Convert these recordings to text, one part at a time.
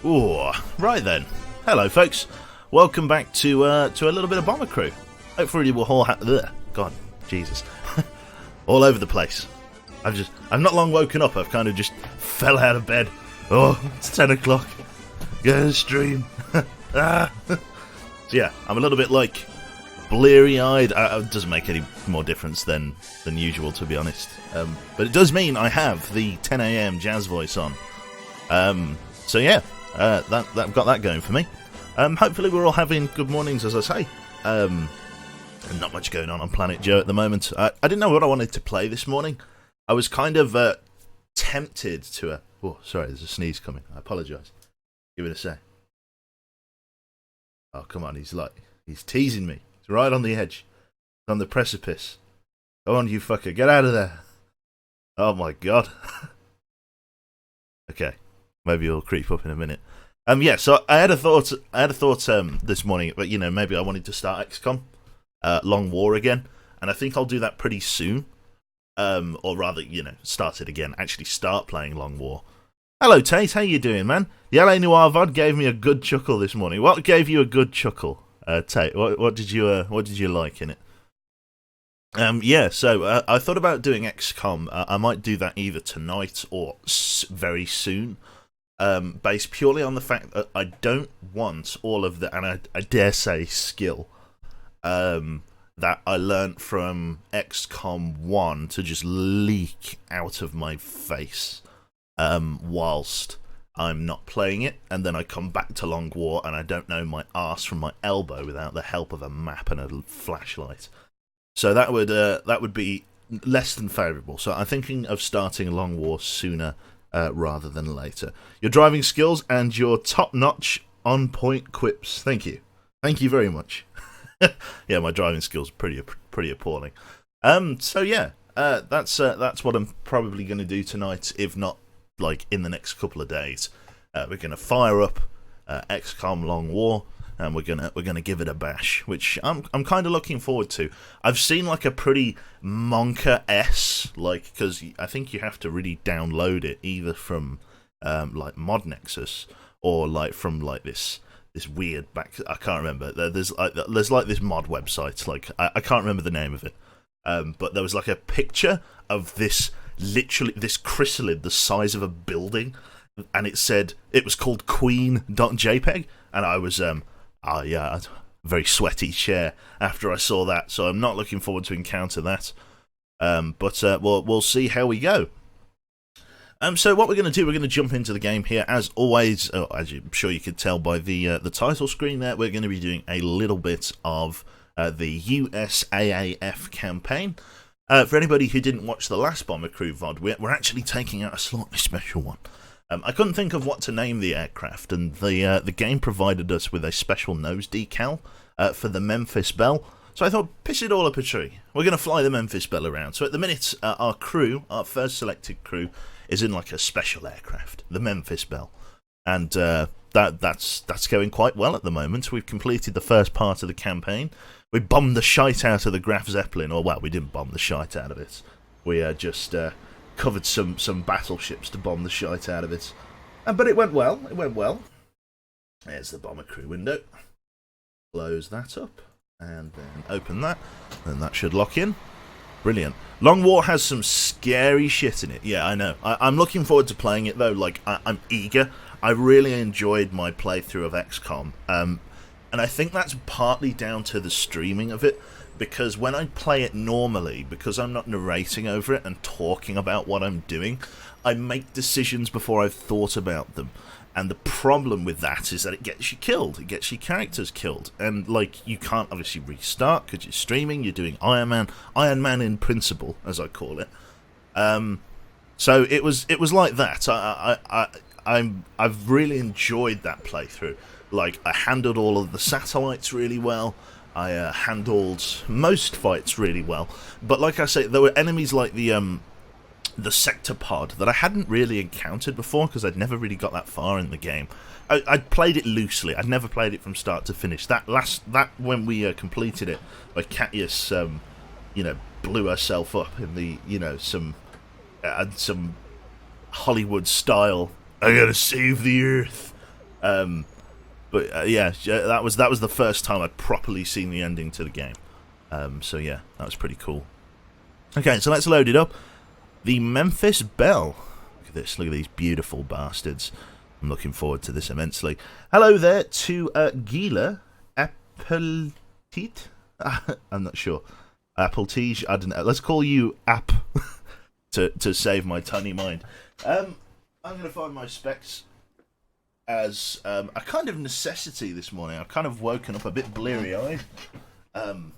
Ooh, right then. Hello, folks. Welcome back to a little bit of Bomber Crew. Hopefully we'll all God, Jesus, all over the place. I've not long woken up. I've kind of just fell out of bed. Oh, it's 10 o'clock. Get a stream. So yeah, I'm a little bit like bleary-eyed. It doesn't make any more difference than usual, to be honest. But it does mean I have the 10 a.m. jazz voice on. So yeah, I've got that going for me. Hopefully we're all having good mornings, as I say. Not much going on Planet Joe at the moment. I didn't know what I wanted to play this morning. I was kind of tempted to... Oh, sorry, there's a sneeze coming. I apologise. Give it a sec. Oh, come on, he's teasing me. He's right on the edge. He's on the precipice. Go on, you fucker, get out of there. Oh my god. Okay, maybe he'll creep up in a minute. Yeah, so I had a thought this morning, but maybe I wanted to start XCOM, Long War again, and I think I'll do that pretty soon. Or rather, start it again. Actually, start playing Long War. Hello, Tate. How you doing, man? The LA Noir VOD gave me a good chuckle this morning. What gave you a good chuckle, Tate? What did you like in it? Yeah. So I thought about doing XCOM. I might do that either tonight or very soon. Based purely on the fact that I don't want all of the, and I dare say, skill. That I learnt from XCOM 1 to just leak out of my face whilst I'm not playing it, and then I come back to Long War and I don't know my arse from my elbow without the help of a map and a flashlight. So that would be less than favourable. So I'm thinking of starting Long War sooner rather than later. Your driving skills and your top-notch, on-point quips. Thank you very much. Yeah, my driving skills are pretty appalling. So yeah, that's what I'm probably going to do tonight, if not like in the next couple of days. We're going to fire up XCOM Long War, and we're gonna give it a bash, which I'm kind of looking forward to. I've seen like a pretty monka-esque, like, because I think you have to really download it either from like Mod Nexus or like from like this weird I can't remember. There's like this mod website, like I can't remember the name of it. But there was like a picture of this chrysalid the size of a building, and it said it was called Queen.jpg, and I was yeah, very sweaty chair after I saw that. So I'm not looking forward to encounter that. But we'll see how we go. So what we're going to do, we're going to jump into the game here. As always, as I'm sure you could tell by the title screen there, we're going to be doing a little bit of the USAAF campaign. For anybody who didn't watch the last Bomber Crew VOD, we're actually taking out a slightly special one. I couldn't think of what to name the aircraft, and the game provided us with a special nose decal for the Memphis Bellle. So I thought, piss it all up a tree. We're going to fly the Memphis Bellle around. So at the minute, our first selected crew, is in like a special aircraft, the Memphis Bellle, and that's going quite well at the moment. We've completed the first part of the campaign. We bombed the shite out of the Graf Zeppelin, or well, we didn't bomb the shite out of it. We just covered some battleships to bomb the shite out of it, but it went well. There's the Bomber Crew window. Close that up, and then open that, and that should lock in. Brilliant. Long War has some scary shit in it. Yeah, I know. I'm looking forward to playing it, though. Like, I'm eager. I really enjoyed my playthrough of XCOM. And I think that's partly down to the streaming of it, because when I play it normally, because I'm not narrating over it and talking about what I'm doing, I make decisions before I've thought about them. And the problem with that is that it gets you killed. It gets your characters killed. And, like, you can't obviously restart because you're streaming. You're doing Iron Man in principle, as I call it. So it was like that. I've really enjoyed that playthrough. Like, I handled all of the satellites really well. I handled most fights really well. But like I say, there were enemies like the sector pod that I hadn't really encountered before because I'd never really got that far in the game. I'd played it loosely. I'd never played it from start to finish. That when we completed it, like Catius, blew herself up in the some Hollywood style. I gotta save the Earth But yeah, that was the first time I'd properly seen the ending to the game. So yeah, that was pretty cool. Okay, so let's load it up. The Memphis Bellle. Look at this. Look at these beautiful bastards. I'm looking forward to this immensely. Hello there to Gila Appletit. I'm not sure. Appletige. I don't know. Let's call you App to save my tiny mind. I'm going to find my specs as a kind of necessity this morning. I've kind of woken up a bit bleary-eyed. And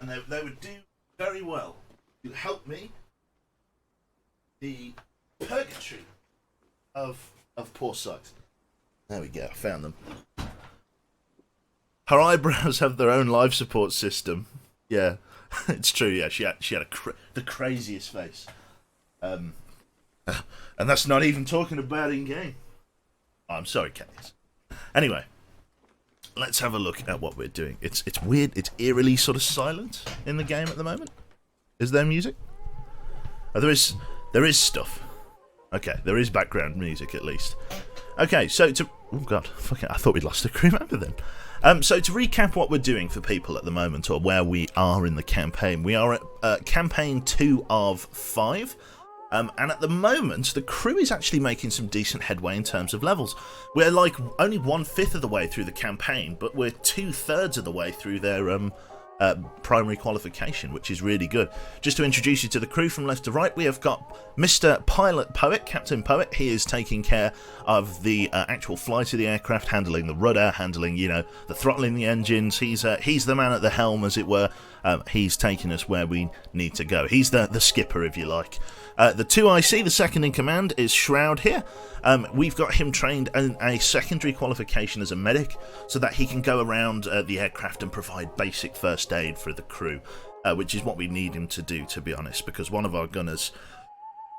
they would do very well to help me the purgatory of poor sight. There we go, I found them. Her eyebrows have their own life support system. Yeah, it's true. Yeah, she had the craziest face. And that's not even talking about in game. Oh, I'm sorry, Katniss. Anyway, let's have a look at what we're doing. It's weird. It's eerily sort of silent in the game at the moment. Is there music? Oh, there is stuff. Okay, there is background music at least. Okay, so oh god, fucking, I thought we'd lost a crew member then. So to recap what we're doing for people at the moment, or where we are in the campaign, we are at campaign 2 of 5. And at the moment, the crew is actually making some decent headway in terms of levels. We're like only 1/5 of the way through the campaign, but we're 2/3 of the way through their primary qualification, which is really good. Just to introduce you to the crew from left to right, we have got Mr. Pilot Poet, Captain Poet. He is taking care of the actual flight of the aircraft, handling the rudder, handling, the throttling the engines. He's the man at the helm, as it were. He's taking us where we need to go. He's the skipper, if you like. The 2IC, the second in command, is Shroud here. We've got him trained in a secondary qualification as a medic, so that he can go around the aircraft and provide basic first aid for the crew, which is what we need him to do, to be honest, because one of our gunners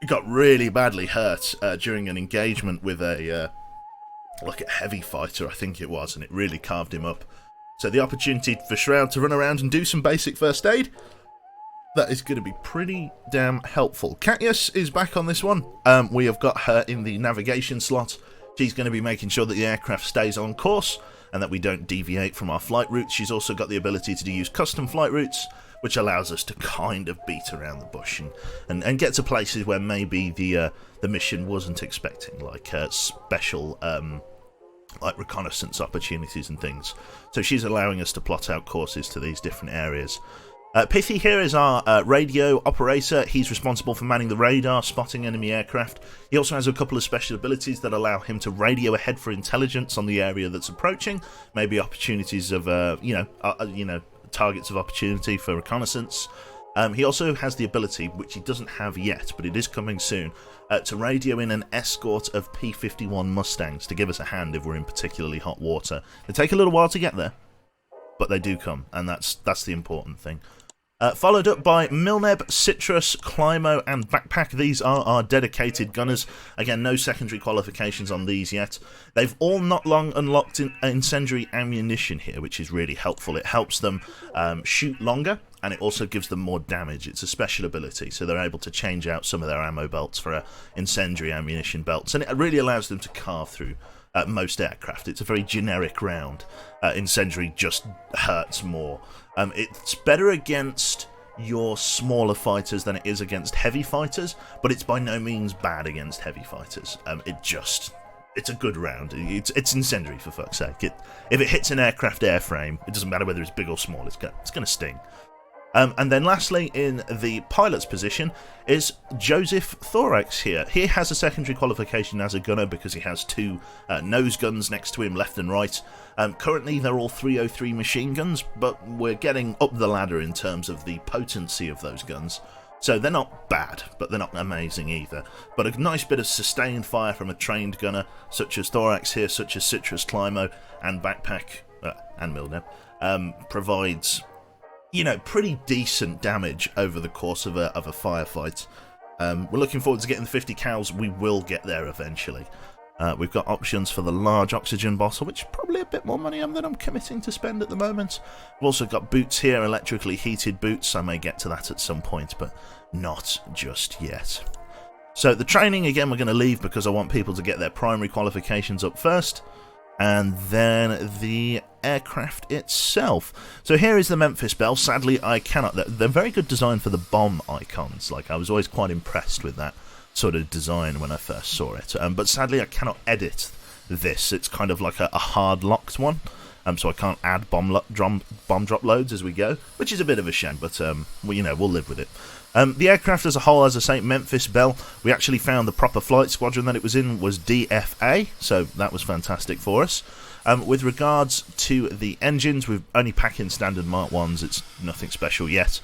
got really badly hurt during an engagement with a heavy fighter, I think it was, and it really carved him up. So the opportunity for Shroud to run around and do some basic first aid, that is going to be pretty damn helpful. Katniss is back on this one. We have got her in the navigation slot. She's going to be making sure that the aircraft stays on course and that we don't deviate from our flight routes. She's also got the ability to use custom flight routes, which allows us to kind of beat around the bush and get to places where maybe the mission wasn't expecting, like special like reconnaissance opportunities and things. So she's allowing us to plot out courses to these different areas. Pithy here is our radio operator. He's responsible for manning the radar, spotting enemy aircraft. He also has a couple of special abilities that allow him to radio ahead for intelligence on the area that's approaching. Maybe opportunities of, targets of opportunity for reconnaissance. He also has the ability, which he doesn't have yet, but it is coming soon, to radio in an escort of P-51 Mustangs to give us a hand if we're in particularly hot water. They take a little while to get there, but they do come, and that's the important thing. Followed up by Milneb, Citrus, Climo, and Backpack. These are our dedicated gunners. Again, no secondary qualifications on these yet. They've all not long unlocked incendiary ammunition here, which is really helpful. It helps them shoot longer, and it also gives them more damage. It's a special ability, so they're able to change out some of their ammo belts for incendiary ammunition belts, and it really allows them to carve through most aircraft. It's a very generic round. Incendiary just hurts more. It's better against your smaller fighters than it is against heavy fighters, but it's by no means bad against heavy fighters. It's a good round. It's incendiary, for fuck's sake. If it hits an aircraft airframe, it doesn't matter whether it's big or small, it's going to sting. And then lastly, in the pilot's position, is Joseph Thorax here. He has a secondary qualification as a gunner because he has 2 nose guns next to him, left and right. Currently, they're all 303 machine guns, but we're getting up the ladder in terms of the potency of those guns. So they're not bad, but they're not amazing either. But a nice bit of sustained fire from a trained gunner, such as Thorax here, such as Citrus, Climo, and Backpack, and Milneb, provides pretty decent damage over the course of a firefight. We're looking forward to getting the 50 cals. We will get there eventually. We've got options for the large oxygen bottle, which is probably a bit more money than I'm committing to spend at the moment. We've also got boots here, electrically heated boots. I may get to that at some point, but not just yet. So the training, again, we're going to leave because I want people to get their primary qualifications up first, and then the aircraft itself. So here is the Memphis Bellle. Sadly, I cannot... They're very good design for the bomb icons. Like, I was always quite impressed with that sort of design when I first saw it. But sadly, I cannot edit this. It's kind of like a hard-locked one. So I can't add bomb drop loads as we go, which is a bit of a shame, but we'll live with it. The aircraft as a whole, as I say, Memphis Bellle, we actually found the proper flight squadron that it was in was DFA, so that was fantastic for us. With regards to the engines, we've only packed in standard Mark 1s, it's nothing special yet.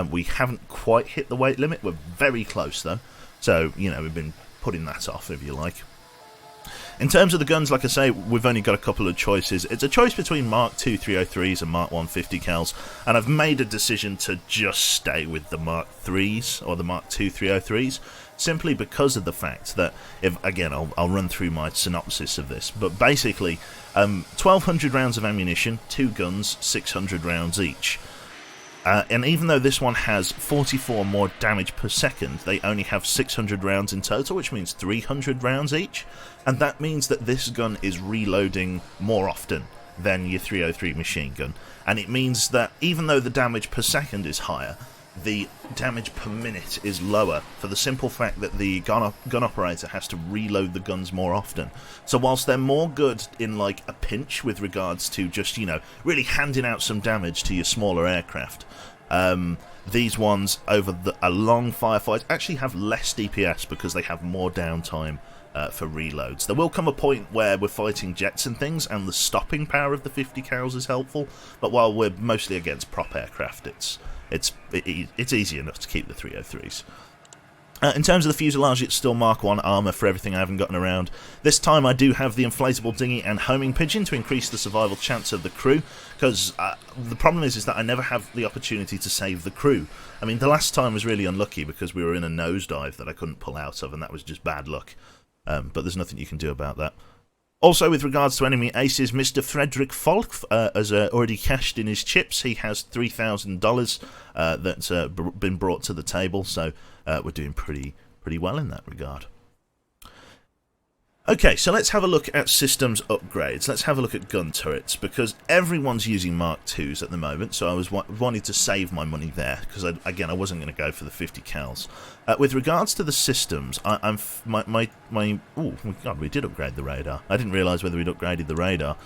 We haven't quite hit the weight limit, we're very close though, so, we've been putting that off, if you like. In terms of the guns, like I say, we've only got a couple of choices. It's a choice between Mark II 303s and Mark 1 50 cals, and I've made a decision to just stay with the Mark IIIs, or the Mark II 303s, simply because of the fact that, I'll run through my synopsis of this, but basically, 1,200 rounds of ammunition, 2 guns, 600 rounds each. And even though this one has 44 more damage per second, they only have 600 rounds in total, which means 300 rounds each. And that means that this gun is reloading more often than your 303 machine gun. And it means that even though the damage per second is higher, the damage per minute is lower, for the simple fact that the gun operator has to reload the guns more often. So whilst they're more good in like a pinch with regards to just, really handing out some damage to your smaller aircraft, these ones over a long firefight actually have less DPS because they have more downtime for reloads. There will come a point where we're fighting jets and things, and the stopping power of the 50 cals is helpful, but while we're mostly against prop aircraft, it's easy enough to keep the 303s. In terms of the fuselage, it's still Mark 1 armour for everything I haven't gotten around. This time I do have the inflatable dinghy and homing pigeon to increase the survival chance of the crew, because the problem is that I never have the opportunity to save the crew. I mean, the last time was really unlucky because we were in a nosedive that I couldn't pull out of, and that was just bad luck. But there's nothing you can do about that. Also, with regards to enemy aces, Mr. Frederick Falk has already cashed in his chips. He has $3,000 that's been brought to the table, so we're doing pretty well in that regard. Okay, so let's have a look at systems upgrades. Let's have a look at gun turrets, because everyone's using Mark IIs at the moment, so I was wanting to save my money there, because I wasn't going to go for the 50 cals. With regards to the systems, oh my god, we did upgrade the radar. I didn't realise whether we'd upgraded the radar.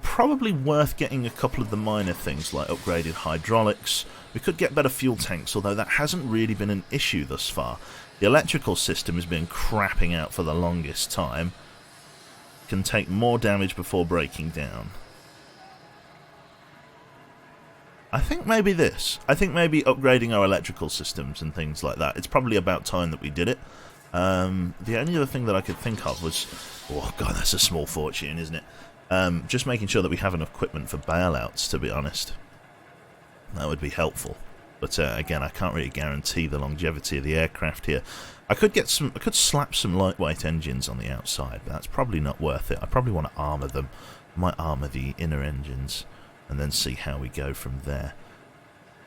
Probably worth getting a couple of the minor things, like upgraded hydraulics. We could get better fuel tanks, although that hasn't really been an issue thus far. The electrical system has been crapping out for the longest time. Can take more damage before breaking down. I think maybe this. I think maybe upgrading our electrical systems and things like that. It's probably about time that we did it. The only other thing that I could think of was... Oh god, that's a small fortune, isn't it? Just making sure that we have enough equipment for bailouts, to be honest. That would be helpful. But again, I can't really guarantee the longevity of the aircraft here. I could slap some lightweight engines on the outside, but that's probably not worth it. I probably want to armour them. I might armour the inner engines and then see how we go from there.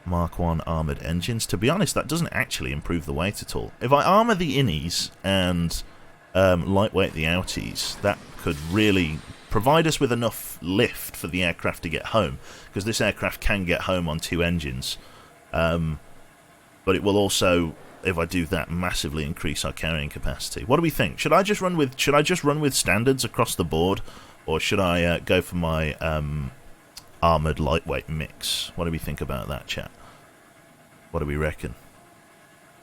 Mark 1 armoured engines. To be honest, that doesn't actually improve the weight at all. If I armour the innies and lightweight the outies, that could really provide us with enough lift for the aircraft to get home, because this aircraft can get home on 2 engines. But it will also, if I do that, massively increase our carrying capacity. What do we think? Should I just run with standards across the board, or should I go for my armoured lightweight mix? What do we think about that, chat? What do we reckon?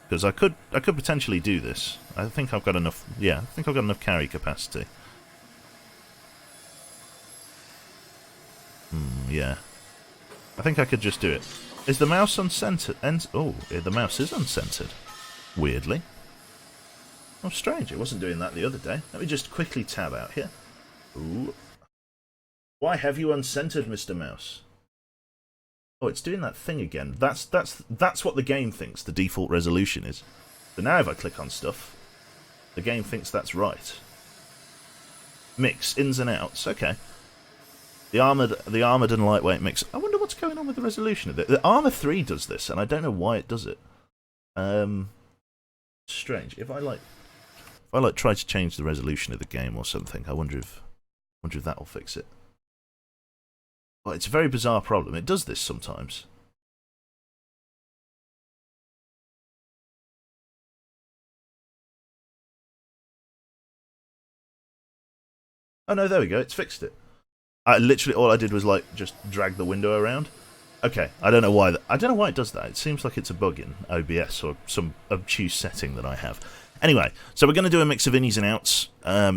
Because I could potentially do this. I think I've got enough. Yeah, I think I've got enough carry capacity. Yeah, I think I could just do it. Is the mouse uncensored? Oh, the mouse is uncensored. Weirdly. Oh, strange. It wasn't doing that the other day. Let me just quickly tab out here. Ooh. Why have you uncensored, Mr. Mouse? Oh, it's doing that thing again. That's what the game thinks the default resolution is. So now if I click on stuff, the game thinks that's right. Mix, ins and outs. Okay. The armoured and lightweight mix. I wonder what's going on with the resolution of it. The Armour 3 does this, and I don't know why it does it. Strange. If I If I like try to change the resolution of the game or something, I wonder if that'll fix it. Well, it's a very bizarre problem. It does this sometimes. Oh no, there we go. It's fixed it. Literally all I did was like just drag the window around. Okay, I don't know why. I don't know why it does that. It seems like it's a bug in OBS or some obtuse setting that I have. Anyway, so we're going to do a mix of innies and outs.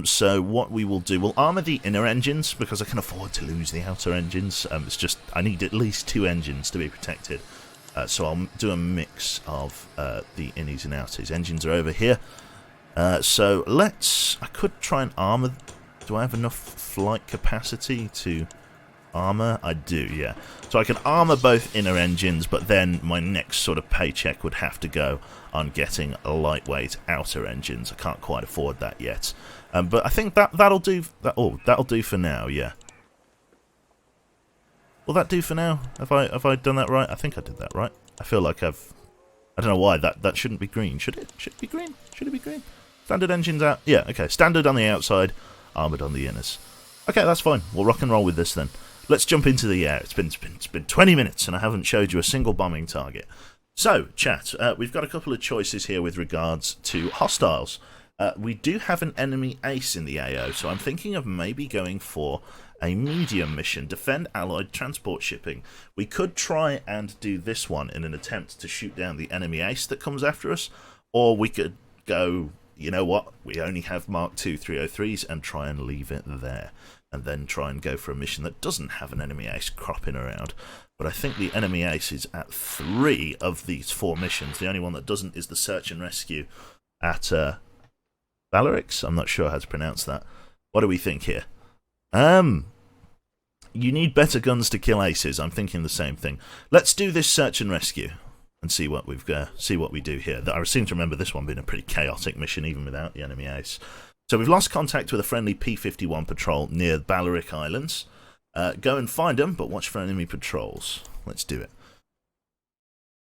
So what we will do, we'll armour the inner engines because I can afford to lose the outer engines. It's just I need at least 2 engines to be protected. So I'll do a mix of the innies and outies. Engines are over here. So I could try and armour. Do I have enough flight capacity to armour? I do, yeah. So I can armour both inner engines, but then my next sort of paycheck would have to go on getting lightweight outer engines. I can't quite afford that yet. But I think that'll do. That'll do for now, yeah. Will that do for now? Have I done that right? I think I did that right. I feel like I don't know why that shouldn't be green. Should it? Should it be green? Should it be green? Standard engines out. Yeah, okay. Standard on the outside, armoured on the inners. Okay, that's fine. We'll rock and roll with this then. Let's jump into the air. It's been 20 minutes and I haven't showed you a single bombing target. So, chat, we've got a couple of choices here with regards to hostiles. We do have an enemy ace in the AO, so I'm thinking of maybe going for a medium mission, defend allied transport shipping. We could try and do this one in an attempt to shoot down the enemy ace that comes after us, or we could go, you know what, we only have Mark II 303s and try and leave it there, and then try and go for a mission that doesn't have an enemy ace cropping around. But I think the enemy ace is at 3 of these 4 missions. The only one that doesn't is the search and rescue at Valorix. I'm not sure how to pronounce that. What do we think here? You need better guns to kill aces. I'm thinking the same thing. Let's do this search and rescue and see what we do here. I seem to remember this one being a pretty chaotic mission even without the enemy ace. So we've lost contact with a friendly P-51 patrol near Balearic Islands. Go and find them, but watch for enemy patrols. Let's do it.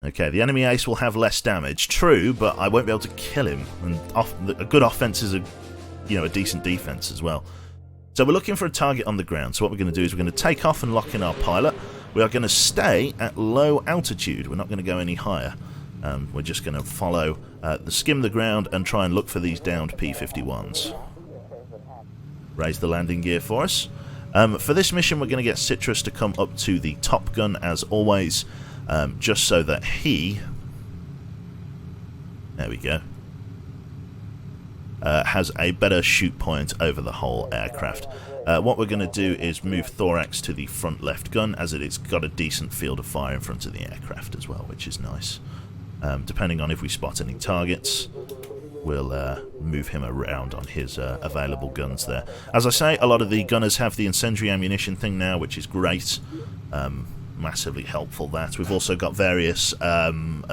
Okay, the enemy ace will have less damage. True, but I won't be able to kill him. And a good offense is a decent defense as well. So we're looking for a target on the ground. So what we're going to do is we're going to take off and lock in our pilot. We are going to stay at low altitude. We're not going to go any higher. We're just going to follow skim the ground and try and look for these downed P-51s. Raise the landing gear for us. For this mission, we're going to get Citrus to come up to the Top Gun as always, just so that he... There we go. Has a better shoot point over the whole aircraft. What we're going to do is move Thorax to the front left gun, as it's got a decent field of fire in front of the aircraft as well, which is nice. Depending on if we spot any targets, we'll move him around on his available guns there. As I say, a lot of the gunners have the incendiary ammunition thing now, which is great. Massively helpful that. We've also got various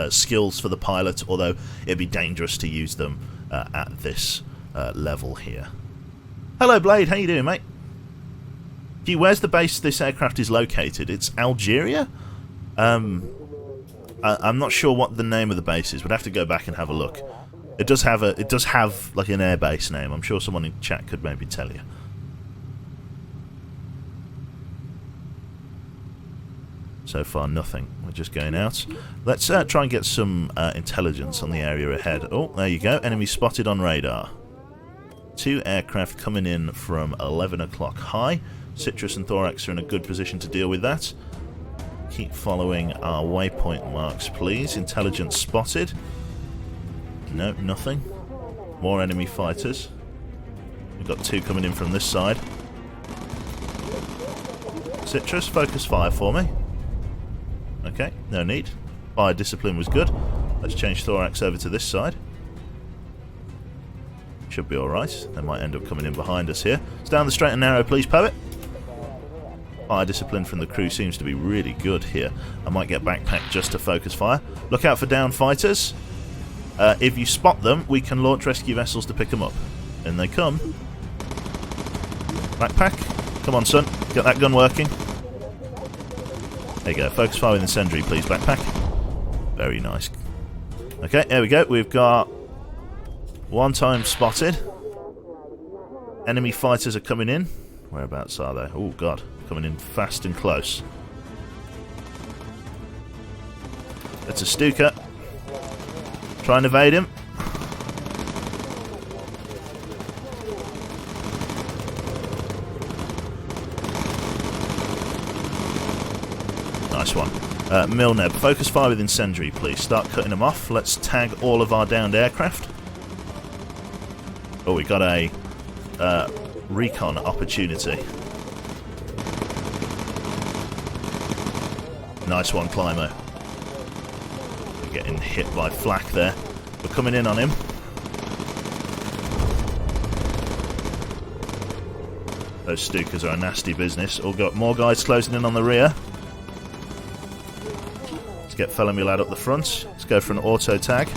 skills for the pilot, although it'd be dangerous to use them at this level here. Hello Blade, how you doing, mate? Gee, where's the base this aircraft is located? It's Algeria? I'm not sure what the name of the base is. We'd have to go back and have a look. It does have like an airbase name. I'm sure someone in chat could maybe tell you. So far, nothing. We're just going out. Let's try and get some intelligence on the area ahead. Oh, there you go. Enemy spotted on radar. 2 aircraft coming in from 11 o'clock high. Citrus and Thorax are in a good position to deal with that. Keep following our waypoint marks, please. Intelligence spotted. No, nothing. More enemy fighters. We've got 2 coming in from this side. Citrus, focus fire for me. Okay, no need. Fire discipline was good. Let's change Thorax over to this side. Should be alright. They might end up coming in behind us here. It's down the straight and narrow, please, Poet. Fire discipline from the crew seems to be really good here. I might get backpack just to focus fire. Look out for down fighters. If you spot them, we can launch rescue vessels to pick them up. In they come. Backpack. Come on, son. Get that gun working. There you go. Focus fire with incendiary, please, backpack. Very nice. Okay, there we go. We've got One time spotted. Enemy fighters are coming in. Whereabouts are they? Oh god, coming in fast and close. It's a Stuka. Try and evade him. Nice one. Milneb, focus fire with incendiary, please. Start cutting them off. Let's tag all of our downed aircraft. Oh, we got a recon opportunity. Nice one, Climo. We're getting hit by flak there. We're coming in on him. Those Stukas are a nasty business. Oh, got more guys closing in on the rear. Let's get Felomulad up the front. Let's go for an auto tag.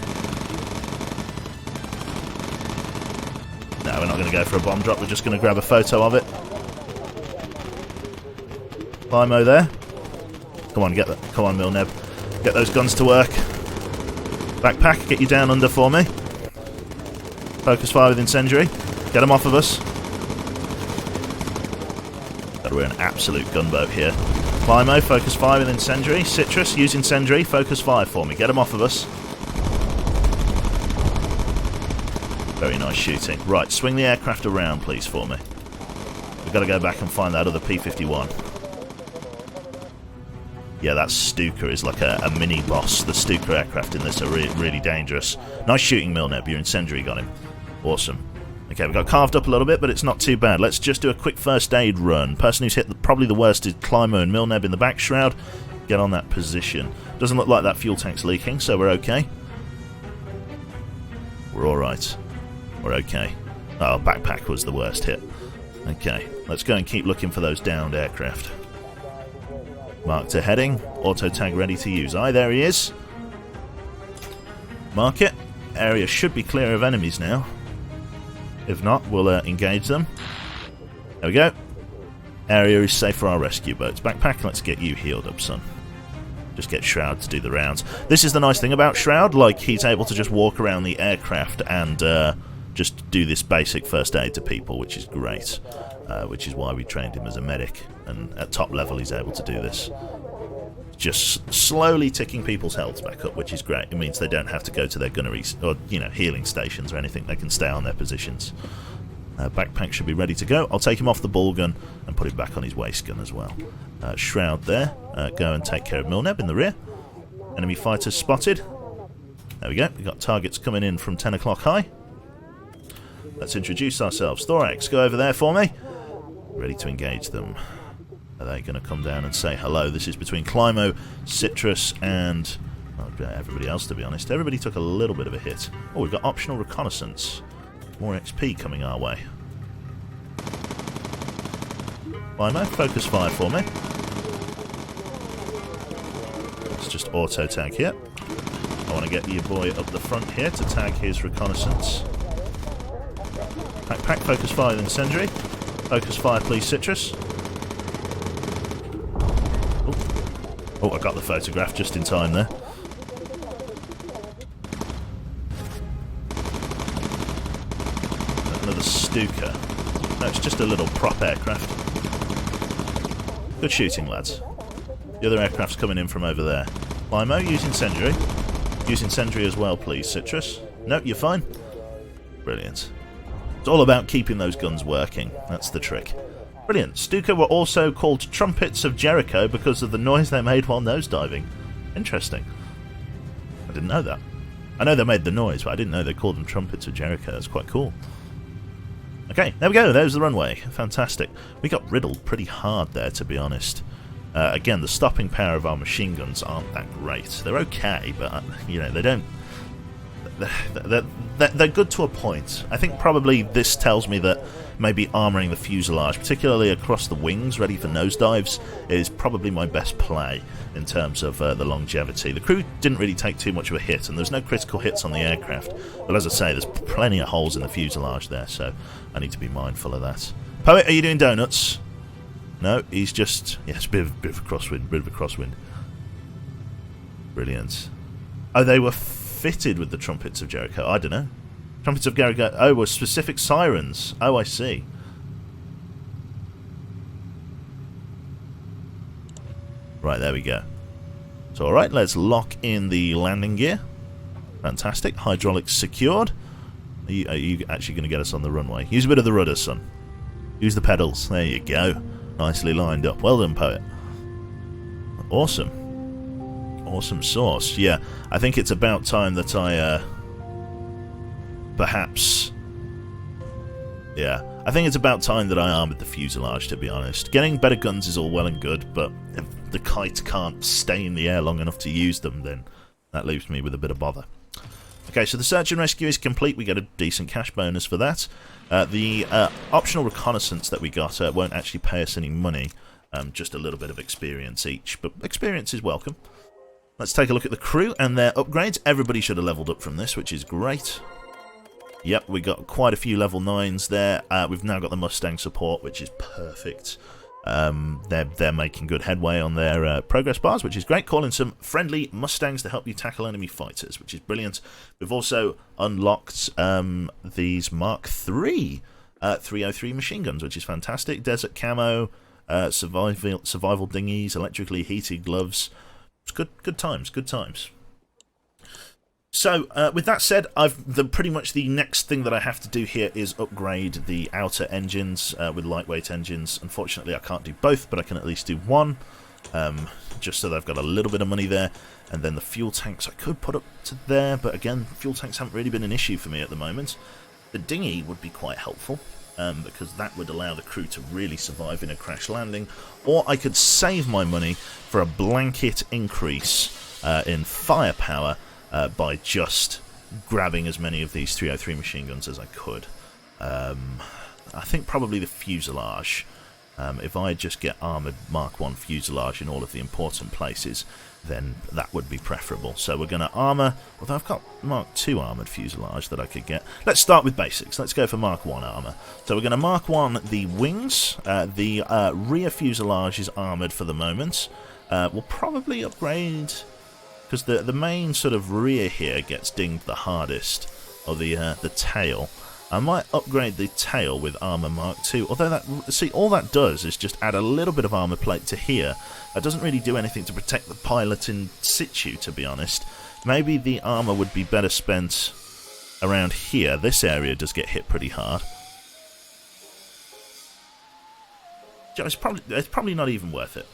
No, we're not going to go for a bomb drop. We're just going to grab a photo of it. Climo there. Come on, get that. Come on, Milneb. Get those guns to work. Backpack, get you down under for me. Focus fire with incendiary. Get them off of us. God, we're an absolute gunboat here. Climo, focus fire with incendiary. Citrus, use incendiary. Focus fire for me. Get them off of us. Very nice shooting. Right, swing the aircraft around, please, for me. We've got to go back and find that other P-51. Yeah, that Stuka is like a mini-boss. The Stuka aircraft in this are really dangerous. Nice shooting, Milneb. Your incendiary got him. Awesome. Okay, we got carved up a little bit, but it's not too bad. Let's just do a quick first aid run. Person who's hit probably the worst is Climo and Milneb in the back shroud. Get on that position. Doesn't look like that fuel tank's leaking, so we're okay. We're alright. We're okay. Oh, backpack was the worst hit. Okay, let's go and keep looking for those downed aircraft. Mark to heading. Auto tag ready to use. Aye, there he is. Mark it. Area should be clear of enemies now. If not, we'll engage them. There we go. Area is safe for our rescue boats. Backpack, let's get you healed up, son. Just get Shroud to do the rounds. This is the nice thing about Shroud. Like, he's able to just walk around the aircraft and just do this basic first aid to people, which is great. Which is why we trained him as a medic, and at top level he's able to do this. Just slowly ticking people's healths back up, which is great. It means they don't have to go to their gunneries or, you know, healing stations or anything. They can stay on their positions. Backpack should be ready to go. I'll take him off the ball gun and put him back on his waist gun as well. Shroud there. Go and take care of Milneb in the rear. Enemy fighters spotted. There we go. We've got targets coming in from 10 o'clock high. Let's introduce ourselves. Thorax, go over there for me. Ready to engage them. Are they going to come down and say hello? This is between Climo, Citrus, and everybody else, to be honest. Everybody took a little bit of a hit. Oh, we've got optional reconnaissance. More XP coming our way. Climo, focus fire for me. Let's just auto tag here. I want to get your boy up the front here to tag his reconnaissance. Backpack, focus fire with incendiary. Focus fire, please, Citrus. Oh, I got the photograph just in time there. Another Stuka. No, it's just a little prop aircraft. Good shooting, lads. The other aircraft's coming in from over there. Climo, use incendiary. Use incendiary as well, please, Citrus. No, you're fine. Brilliant. It's all about keeping those guns working. That's the trick. Brilliant. Stuka were also called Trumpets of Jericho because of the noise they made while nosediving. Interesting. I didn't know that. I know they made the noise, but I didn't know they called them Trumpets of Jericho. That's quite cool. Okay, there we go. There's the runway. Fantastic. We got riddled pretty hard there, to be honest. Again, the stopping power of our machine guns aren't that great. They're okay, but, you know, they don't... They're good to a point. I think probably this tells me that maybe armouring the fuselage, particularly across the wings, ready for nosedives, is probably my best play in terms of the longevity. The crew didn't really take too much of a hit, and there's no critical hits on the aircraft. But as I say, there's plenty of holes in the fuselage there, so I need to be mindful of that. Poet, are you doing donuts? No, he's just... Yes, bit of a crosswind. Brilliant. Oh, they were fitted with the Trumpets of Jericho. I don't know. Trumpets of Garriga. Oh, with specific sirens. Oh, I see. Right, there we go. So, alright, let's lock in the landing gear. Fantastic. Hydraulics secured. Are you actually going to get us on the runway? Use a bit of the rudder, son. Use the pedals. There you go. Nicely lined up. Well done, Poet. Awesome. Awesome sauce. Yeah, I think it's about time that I, perhaps... Yeah, I think it's about time that I armoured the fuselage, to be honest. Getting better guns is all well and good, but if the kite can't stay in the air long enough to use them, then that leaves me with a bit of bother. Okay, so the search and rescue is complete. We get a decent cash bonus for that. The optional reconnaissance that we got won't actually pay us any money, just a little bit of experience each, but experience is welcome. Let's take a look at the crew and their upgrades. Everybody should have leveled up from this, which is great. Yep, we got quite a few level 9s there. We've now got the Mustang support, which is perfect. They're making good headway on their progress bars, which is great. Calling some friendly Mustangs to help you tackle enemy fighters, which is brilliant. We've also unlocked these Mark III 303 machine guns, which is fantastic. Desert camo, survival dinghies, electrically heated gloves. It's good times, good times. So, with that said, pretty much the next thing that I have to do here is upgrade the outer engines with lightweight engines. Unfortunately, I can't do both, but I can at least do one, just so that I've got a little bit of money there. And then the fuel tanks I could put up to there, but again, fuel tanks haven't really been an issue for me at the moment. The dinghy would be quite helpful, because that would allow the crew to really survive in a crash landing. Or I could save my money for a blanket increase in firepower, by just grabbing as many of these 303 machine guns as I could. I think probably the fuselage. If I just get armoured Mark 1 fuselage in all of the important places, then that would be preferable. So we're going to armour, although I've got Mark 2 armoured fuselage that I could get. Let's start with basics. Let's go for Mark 1 armour. So we're going to Mark 1 the wings. The rear fuselage is armoured for the moment. We'll probably upgrade... because the main sort of rear here gets dinged the hardest, or the tail. I might upgrade the tail with Armour Mark II, although all that does is just add a little bit of armour plate to here. That doesn't really do anything to protect the pilot in situ, to be honest. Maybe the armour would be better spent around here. This area does get hit pretty hard. It's probably not even worth it.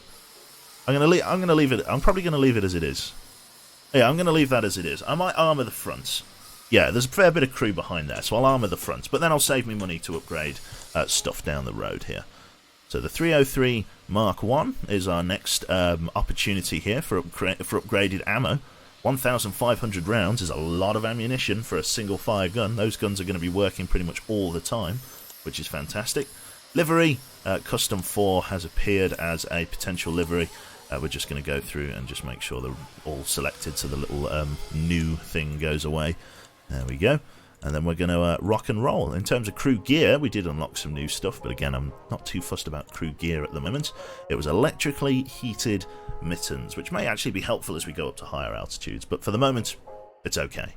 I'm gonna leave it. I'm probably gonna leave it as it is. Yeah, I'm going to leave that as it is. I might armour the front. Yeah, there's a fair bit of crew behind there, so I'll armour the front. But then I'll save me money to upgrade stuff down the road here. So the 303 Mark 1 is our next opportunity here for upgraded ammo. 1,500 rounds is a lot of ammunition for a single fire gun. Those guns are going to be working pretty much all the time, which is fantastic. Livery, Custom 4 has appeared as a potential livery. We're just going to go through and just make sure they're all selected so the little new thing goes away. There we go. And then we're going to rock and roll. In terms of crew gear, we did unlock some new stuff, but again, I'm not too fussed about crew gear at the moment. It was electrically heated mittens, which may actually be helpful as we go up to higher altitudes, but for the moment, it's okay.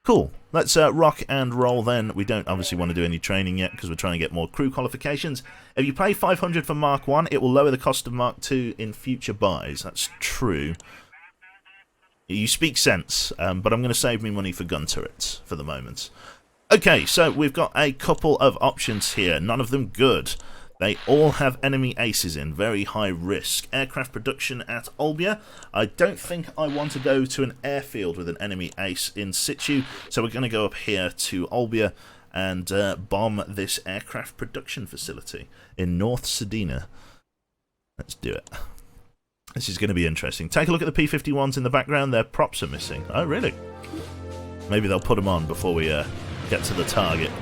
Cool. Let's rock and roll then. We don't obviously want to do any training yet because we're trying to get more crew qualifications. If you pay 500 for Mark 1, it will lower the cost of Mark 2 in future buys. That's true. You speak sense, but I'm going to save me money for gun turrets for the moment. Okay, so we've got a couple of options here. None of them good. They all have enemy aces in, very high risk. Aircraft production at Olbia. I don't think I want to go to an airfield with an enemy ace in situ, so we're going to go up here to Olbia and bomb this aircraft production facility in North Sedina. Let's do it. This is going to be interesting. Take a look at the P-51s in the background. Their props are missing. Oh, really? Maybe they'll put them on before we get to the target.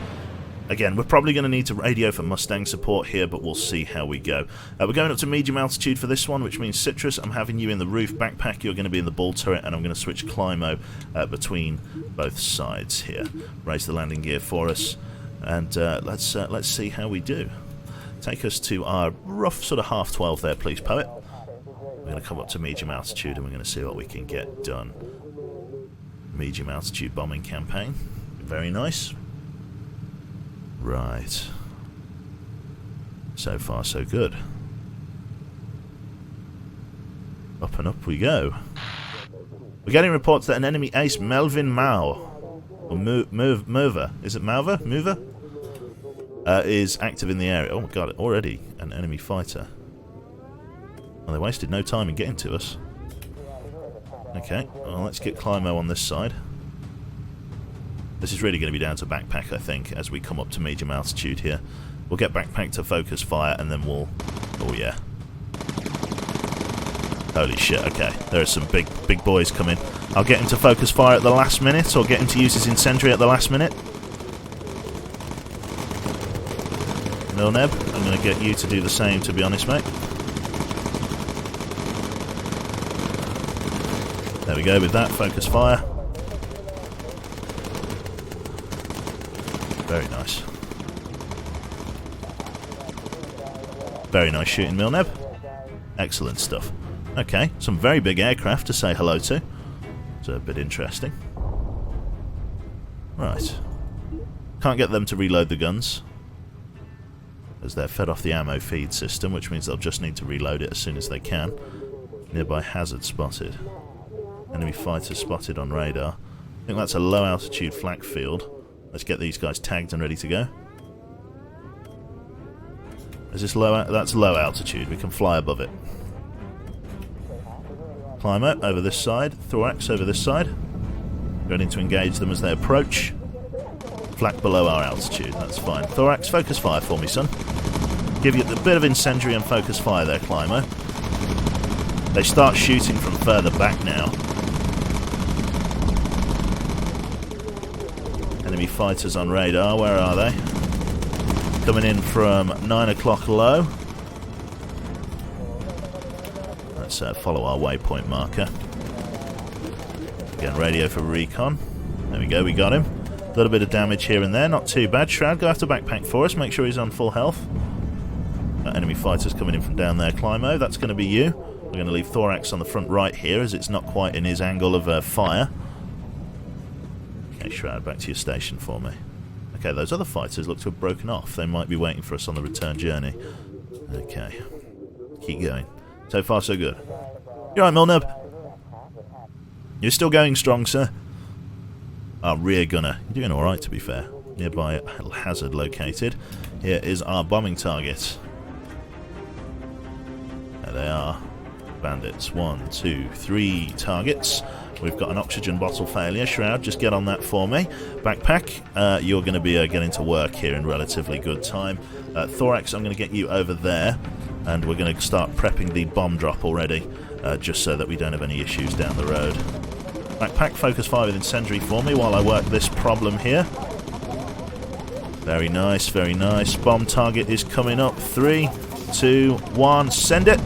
Again, we're probably going to need to radio for Mustang support here, but we'll see how we go. We're going up to medium altitude for this one, which means Citrus, I'm having you in the roof backpack, you're going to be in the ball turret, and I'm going to switch Climo between both sides here. Raise the landing gear for us, and let's see how we do. Take us to our rough sort of 12:30 there, please, Poet. We're going to come up to medium altitude, and we're going to see what we can get done. Medium altitude bombing campaign. Very nice. Right. So far, so good. Up and up we go. We're getting reports that an enemy ace, Melvin Mao, or Mover, is it Malva? Mover? Is active in the area. Oh my god, already an enemy fighter. Well, they wasted no time in getting to us. Okay, well, let's get Climo on this side. This is really going to be down to backpack, I think, as we come up to medium altitude here. We'll get backpack to focus fire, and then we'll... Oh, yeah. Holy shit, okay. There are some big boys coming. I'll get him to focus fire at the last minute, or get him to use his incendiary at the last minute. Milneb, I'm going to get you to do the same, to be honest, mate. There we go with that. Focus fire. Very nice. Very nice shooting, Milneb. Excellent stuff. Okay, some very big aircraft to say hello to. It's a bit interesting. Right. Can't get them to reload the guns, as they're fed off the ammo feed system, which means they'll just need to reload it as soon as they can. Nearby hazard spotted. Enemy fighter spotted on radar. I think that's a low altitude flak field. Let's get these guys tagged and ready to go. Is this low? That's low altitude. We can fly above it. Climber over this side. Thorax over this side. Ready to engage them as they approach. Flak below our altitude. That's fine. Thorax, focus fire for me, son. Give you a bit of incendiary and focus fire there, Climber. They start shooting from further back now. Enemy fighters on radar. Where are they? Coming in from 9 o'clock low. Let's follow our waypoint marker. Again, radio for recon. There we go, we got him. A little bit of damage here and there, not too bad. Shroud, go after backpack for us, make sure he's on full health. Enemy fighters coming in from down there, Climo. That's going to be you. We're going to leave Thorax on the front right here, as it's not quite in his angle of fire. Okay, Shroud, back to your station for me. Okay, those other fighters look to have broken off. They might be waiting for us on the return journey. Okay. Keep going. So far, so good. You're right, Milneb. You're still going strong, sir. Our rear gunner. You're doing alright, to be fair. Nearby hazard located. Here is our bombing target. There they are. Bandits. 1, 2, 3 targets. We've got an oxygen bottle failure. Shroud, just get on that for me. Backpack, you're going to be getting to work here in relatively good time. Thorax, I'm going to get you over there. And we're going to start prepping the bomb drop already, just so that we don't have any issues down the road. Backpack, focus fire with incendiary for me while I work this problem here. Very nice, very nice. Bomb target is coming up. 3, 2, 1, send it!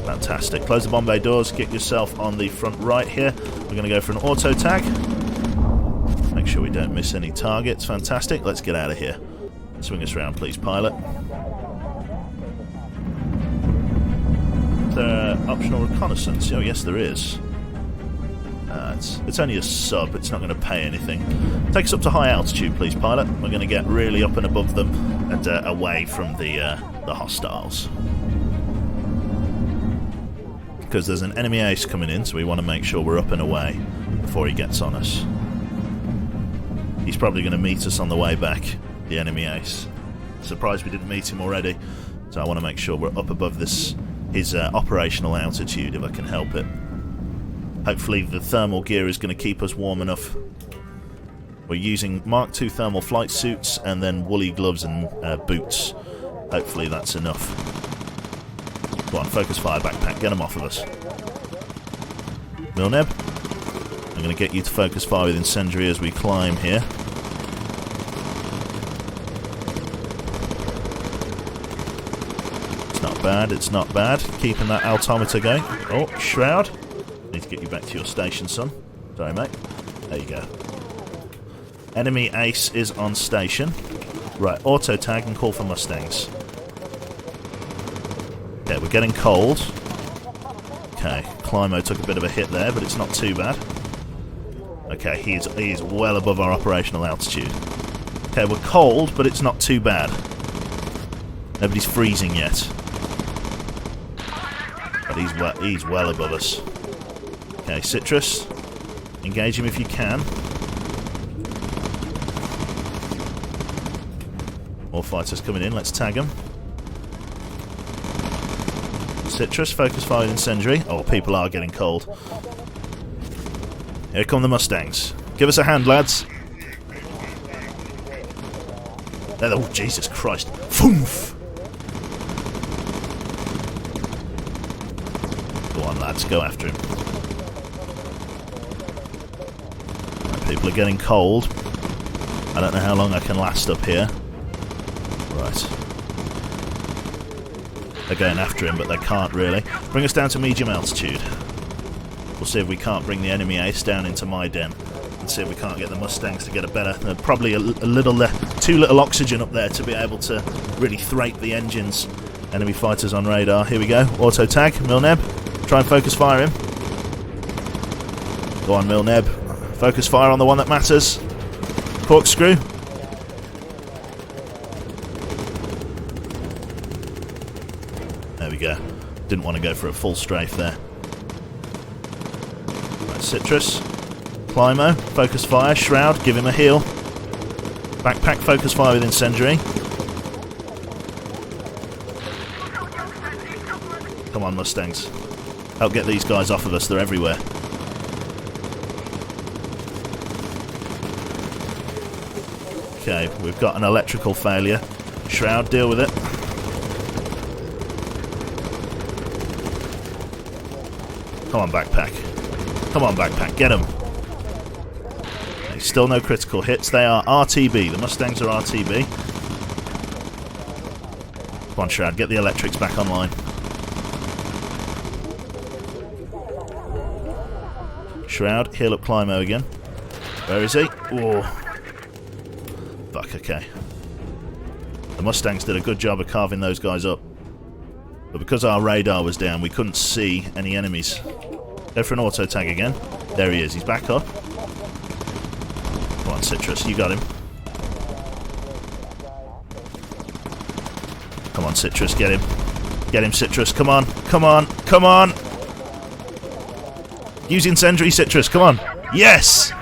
Fantastic. Close the bomb bay doors, get yourself on the front right here. We're going to go for an auto tag. Make sure we don't miss any targets. Fantastic. Let's get out of here. Swing us around, please, pilot. Is there optional reconnaissance? Oh, yes, there is. It's only a sub. It's not going to pay anything. Take us up to high altitude, please, pilot. We're going to get really up and above them and away from the hostiles. Because there's an enemy ace coming in, so we want to make sure we're up and away before he gets on us. He's probably going to meet us on the way back, the enemy ace. Surprised we didn't meet him already, so I want to make sure we're up above his operational altitude if I can help it. Hopefully the thermal gear is going to keep us warm enough. We're using Mark II thermal flight suits and then woolly gloves and boots. Hopefully that's enough. Go on, focus fire, backpack, get him off of us. Milneb, I'm going to get you to focus fire with incendiary as we climb here. It's not bad, it's not bad. Keeping that altimeter going. Oh, Shroud. Need to get you back to your station, son. Sorry, mate. There you go. Enemy ace is on station. Right, auto tag and call for Mustangs. Okay, we're getting cold. Okay, Climo took a bit of a hit there, but it's not too bad. Okay, he's well above our operational altitude. Okay, we're cold, but it's not too bad. Nobody's freezing yet. But he's well above us. Okay, Citrus. Engage him if you can. More fighters coming in, let's tag them. Citrus, focus fire with incendiary. Oh, people are getting cold. Here come the Mustangs. Give us a hand, lads. Oh, Jesus Christ. Foof! Go on, lads, go after him. Right, people are getting cold. I don't know how long I can last up here. Right. They're going after him, but they can't really. Bring us down to medium altitude. We'll see if we can't bring the enemy ace down into my den. And see if we can't get the Mustangs to get a better... probably a little... too little oxygen up there to be able to really thrape the engines. Enemy fighters on radar. Here we go. Auto tag. Milneb. Try and focus fire him. Go on, Milneb. Focus fire on the one that matters. Corkscrew. There we go. Didn't want to go for a full strafe there. Right, Citrus. Climo. Focus fire. Shroud. Give him a heal. Backpack. Focus fire with incendiary. Come on, Mustangs. Help get these guys off of us. They're everywhere. Okay, we've got an electrical failure. Shroud, deal with it. Come on, Backpack. Come on, Backpack, get him. Okay, still no critical hits. They are RTB. The Mustangs are RTB. Come on, Shroud, get the electrics back online. Shroud, heal up Climo again. Where is he? Oh. Fuck, okay. The Mustangs did a good job of carving those guys up. But because our radar was down, we couldn't see any enemies. Go for an auto tag again. There he is, he's back up. Come on, Citrus, you got him. Come on, Citrus, get him. Get him, Citrus, come on, come on, come on! Use incendiary, Citrus, come on! Yes!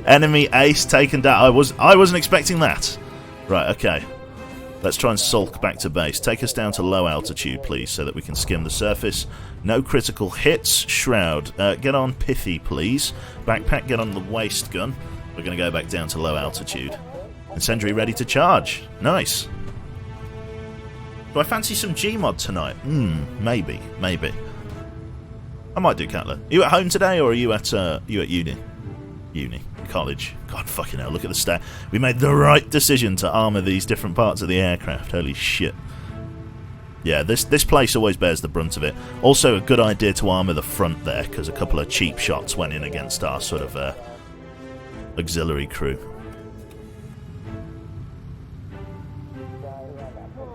Enemy ace taken down. I wasn't expecting that. Right, okay. Let's try and sulk back to base. Take us down to low altitude, please, so that we can skim the surface. No critical hits. Shroud, get on Pithy, please. Backpack, get on the waist gun. We're going to go back down to low altitude. Incendiary ready to charge. Nice. Do I fancy some Gmod tonight? Maybe. Maybe. I might do Catler. Are you at home today, or are you at uni? Uni. College. God fucking hell, look at the stat. We made the right decision to armour these different parts of the aircraft. Holy shit. Yeah, this place always bears the brunt of it. Also a good idea to armour the front there, because a couple of cheap shots went in against our sort of auxiliary crew.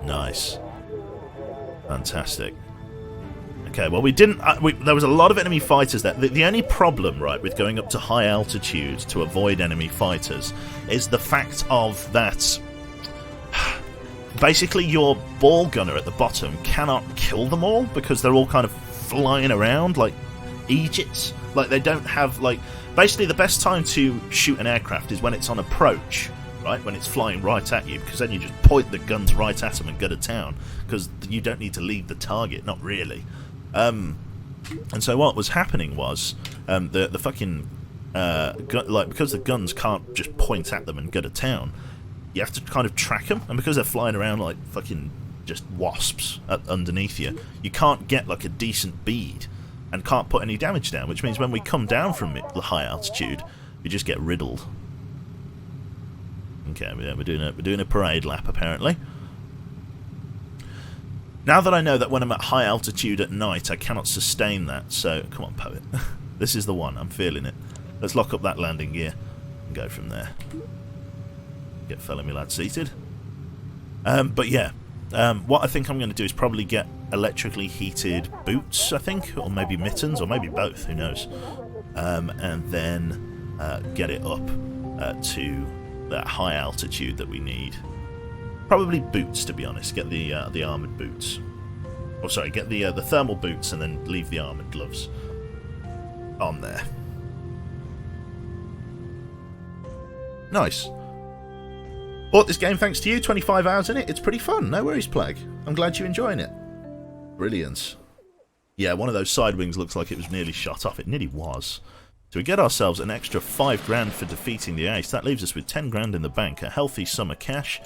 Nice. Fantastic. Okay, well, we didn't... there was a lot of enemy fighters there. The only problem, right, with going up to high altitude to avoid enemy fighters is the fact of that... Basically, your ball gunner at the bottom cannot kill them all because they're all kind of flying around like Egypts. Like, they don't have, like... Basically, the best time to shoot an aircraft is when it's on approach, right? When it's flying right at you, because then you just point the guns right at them and go to town, because you don't need to leave the target, not really. And so what was happening was the fucking because the guns can't just point at them and go to town, you have to kind of track them, and because they're flying around like fucking just wasps underneath you, you can't get like a decent bead and can't put any damage down, which means when we come down from the high altitude, we just get riddled. Okay, we're doing a parade lap apparently. Now that I know that when I'm at high altitude at night, I cannot sustain that, so... Come on, Poet. This is the one. I'm feeling it. Let's lock up that landing gear and go from there. Get fellow me lad seated. But yeah, What I think I'm going to do is probably get electrically heated boots, I think, or maybe mittens, or maybe both, who knows. And then get it up to that high altitude that we need. Probably boots, to be honest. Get the armoured boots. Oh, sorry, get the thermal boots and then leave the armoured gloves on there. Nice. Bought this game thanks to you, 25 hours in it. It's pretty fun. No worries, Plague. I'm glad you're enjoying it. Brilliant. Yeah, one of those side wings looks like it was nearly shot off. It nearly was. So we get ourselves an extra 5 grand for defeating the ace. That leaves us with 10 grand in the bank. A healthy sum of cash.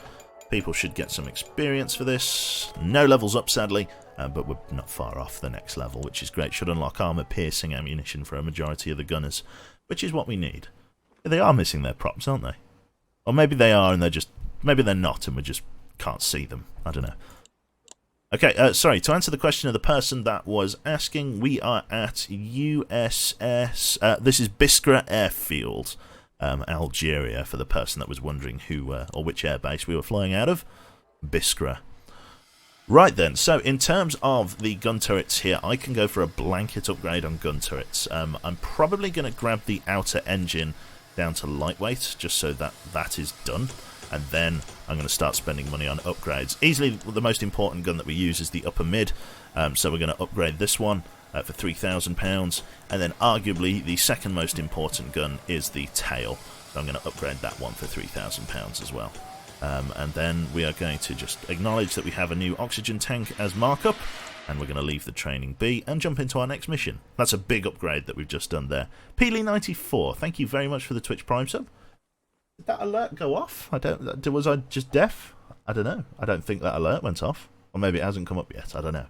People should get some experience for this. No levels up, sadly, but we're not far off the next level, which is great. Should unlock armour-piercing ammunition for a majority of the gunners, which is what we need. They are missing their props, aren't they? Or maybe they are and they're just... Maybe they're not and we just can't see them. I don't know. Okay, sorry, to answer the question of the person that was asking, we are at USS... this is Biskra Airfield, Algeria, for the person that was wondering who or which airbase we were flying out of. Biskra. Right then, so in terms of the gun turrets here, I can go for a blanket upgrade on gun turrets. I'm probably going to grab the outer engine down to lightweight, just so that that is done. And then I'm going to start spending money on upgrades. Easily the most important gun that we use is the upper mid, so we're going to upgrade this one for £3,000, and then arguably the second most important gun is the tail, so I'm going to upgrade that one for £3,000 as well. And then we are going to just acknowledge that we have a new oxygen tank as markup, and we're going to leave the training be and jump into our next mission. That's a big upgrade that we've just done there. Peely94, thank you very much for the Twitch Prime sub. Did that alert go off? Was I just deaf? I don't know. I don't think that alert went off. Or maybe it hasn't come up yet. I don't know.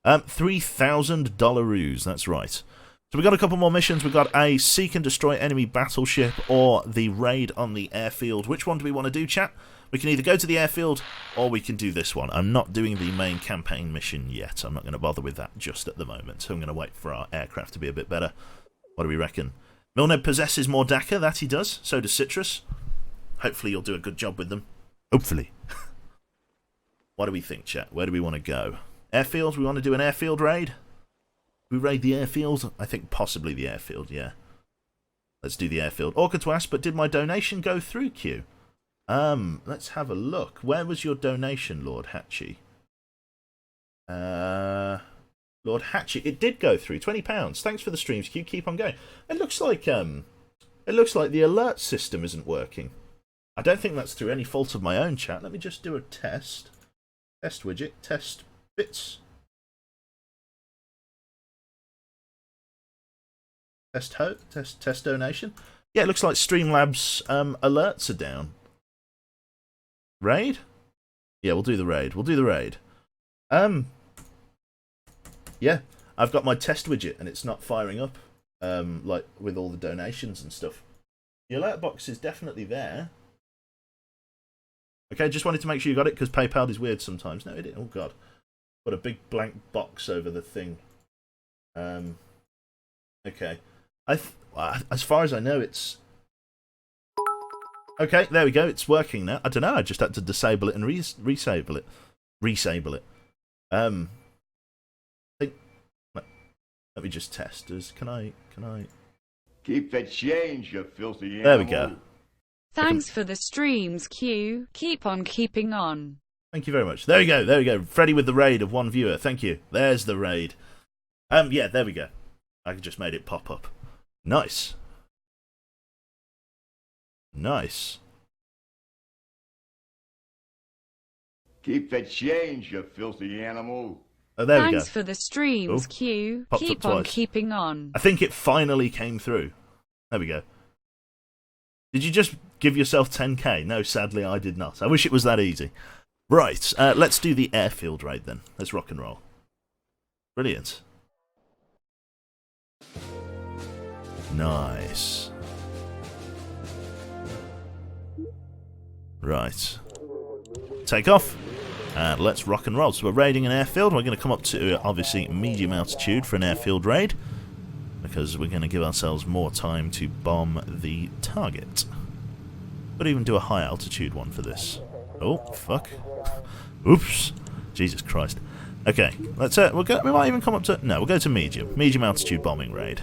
$3,000 that's right. So we've got a couple more missions. We've got a seek and destroy enemy battleship or the raid on the airfield. Which one do we want to do, chat? We can either go to the airfield or we can do this one. I'm not doing the main campaign mission yet. I'm not going to bother with that just at the moment. So I'm going to wait for our aircraft to be a bit better. What do we reckon? Milned possesses more DACA, that he does. So does Citrus. Hopefully you'll do a good job with them. Hopefully. What do we think, chat? Where do we want to go? Airfield? We want to do an airfield raid? We raid the airfield? I think possibly the airfield, yeah. Let's do the airfield. Awkward to ask, but did my donation go through, Q? Let's have a look. Where was your donation, Lord Hatchie? Lord Hatchie, it did go through. £20. Thanks for the streams, Q. Keep on going. It looks like the alert system isn't working. I don't think that's through any fault of my own, chat. Let me just do a test. Test widget. Test bits. Test donation. Yeah, it looks like Streamlabs alerts are down. Raid? Yeah, we'll do the raid. Yeah, I've got my test widget and it's not firing up, like with all the donations and stuff. The alert box is definitely there. Okay, just wanted to make sure you got it because PayPal is weird sometimes. No, it didn't. Oh god, got a big blank box over the thing. Okay, as far as I know, it's okay. There we go. It's working now. I don't know. I just had to disable it and resable it. Let me just test. Can I? Keep the change, you filthy animal. There we go. Thanks for the streams, Q. Keep on keeping on. Thank you very much. There we go. Freddy with the raid of one viewer. Thank you. There's the raid. Yeah, there we go. I just made it pop up. Nice. Keep the change, you filthy animal. Oh, there we go. Thanks for the streams, Q. Popped Keep up on twice. keeping on. I think it finally came through. There we go. Did you just give yourself 10k? No, sadly I did not. I wish it was that easy. Right, let's do the airfield raid then. Let's rock and roll. Brilliant. Nice. Right. Take off. And let's rock and roll. So we're raiding an airfield. We're going to come up to, obviously, medium altitude for an airfield raid. Because we're going to give ourselves more time to bomb the target. But even do a high altitude one for this. Oh, fuck. Oops. Jesus Christ. Okay, let's we might even come up to... No, we'll go to medium. Medium altitude bombing raid.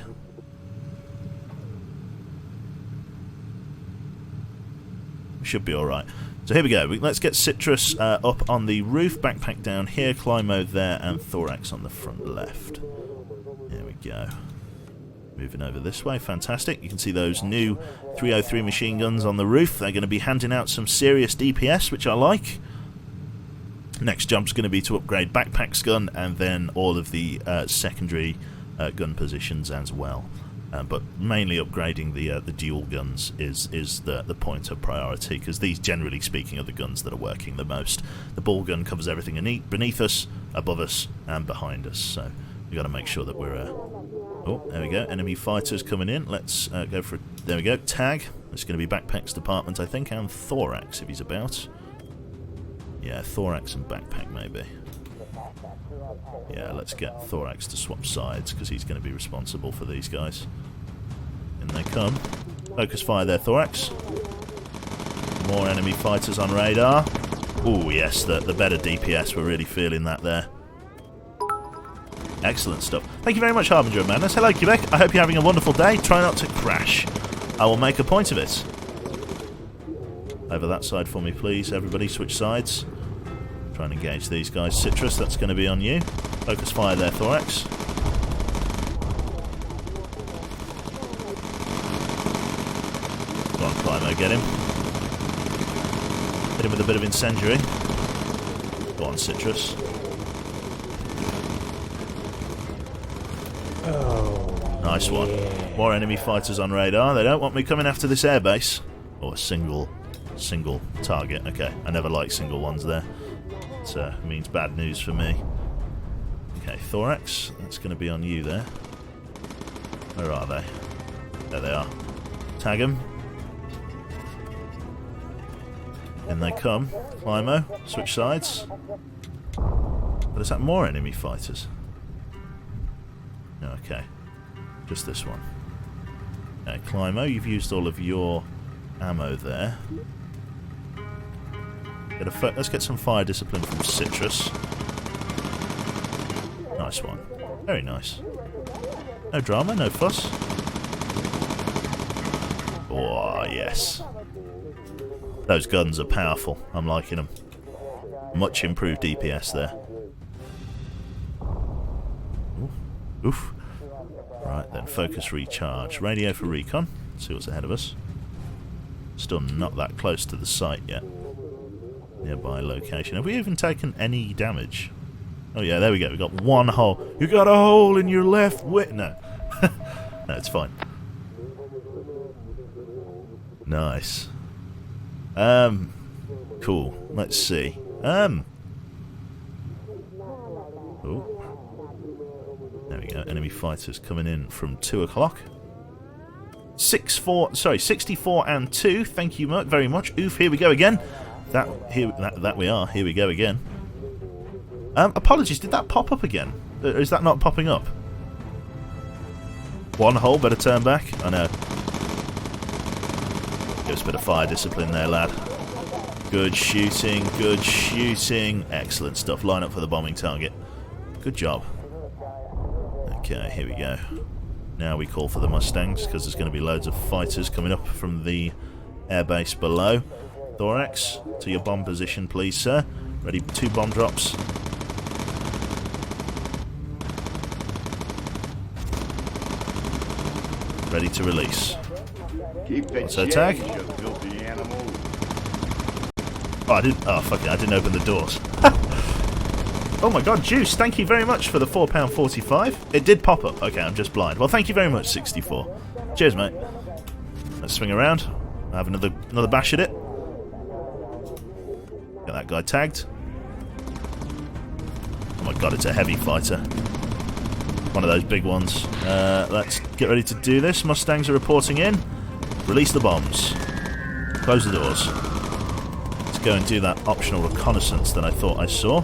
Should be alright. So here we go. Let's get Citrus up on the roof, backpack down here, Climo there, and Thorax on the front left. There we go. Moving over this way. Fantastic. You can see those new 303 machine guns on the roof. They're going to be handing out some serious DPS, which I like. Next jump's going to be to upgrade Backpack's gun and then all of the secondary gun positions as well. But mainly upgrading the dual guns is the point of priority, because these, generally speaking, are the guns that are working the most. The ball gun covers everything beneath us, above us, and behind us. So we've got to make sure that we're... oh, there we go. Enemy fighters coming in. Let's go for... There we go. Tag. It's going to be Backpack's department, I think, and Thorax, if he's about. Yeah, Thorax and Backpack, maybe. Yeah, let's get Thorax to swap sides, because he's going to be responsible for these guys. In they come. Focus fire there, Thorax. More enemy fighters on radar. Oh, yes, the better DPS. We're really feeling that there. Excellent stuff. Thank you very much, Harbinger of Madness. Hello, Quebec. I hope you're having a wonderful day. Try not to crash. I will make a point of it. Over that side for me, please. Everybody, switch sides. Try and engage these guys. Citrus, that's going to be on you. Focus fire there, Thorax. Go on, Climo, get him. Hit him with a bit of incendiary. Go on, Citrus. Oh, nice one. More enemy fighters on radar. They don't want me coming after this airbase. Or a single target. Okay, I never like single ones there. It means bad news for me. Okay, Thorax, that's going to be on you there. Where are they? There they are. Tag them. In they come. Climo, switch sides. But is that more enemy fighters? No, okay. Just this one. Okay, Climo, you've used all of your ammo there. Let's get some fire discipline from Citrus. Nice one. Very nice. No drama, no fuss. Oh, yes. Those guns are powerful. I'm liking them. Much improved DPS there. Oof. Right, then focus recharge. Radio for recon. See what's ahead of us. Still not that close to the site yet. Nearby location. Have we even taken any damage? Oh yeah, there we go. We got one hole. You got a hole in your left wing. No. No, it's fine. Nice. Cool. Let's see. Oh. There we go. Enemy fighters coming in from 2 o'clock. 64 and 2. Thank you very much. Oof, here we go again. That we are. Here we go again. Apologies, did that pop up again? Is that not popping up? One hole, better turn back. I know. Give us a bit of fire discipline there, lad. Good shooting, good shooting. Excellent stuff. Line up for the bombing target. Good job. Okay, here we go. Now we call for the Mustangs, because there's going to be loads of fighters coming up from the airbase below. Thorax, to your bomb position, please, sir. Ready, 2 bomb drops. Ready to release. Keep the What's her change, tag? you filthy animal. Oh, fuck it, I didn't open the doors. Oh my god, Juice, thank you very much for the £4.45. It did pop up. Okay, I'm just blind. Well, thank you very much, 64. Cheers, mate. Let's swing around. Have another bash at it. Get that guy tagged. Oh my god, it's a heavy fighter. One of those big ones. Let's get ready to do this. Mustangs are reporting in. Release the bombs. Close the doors. Let's go and do that optional reconnaissance that I thought I saw.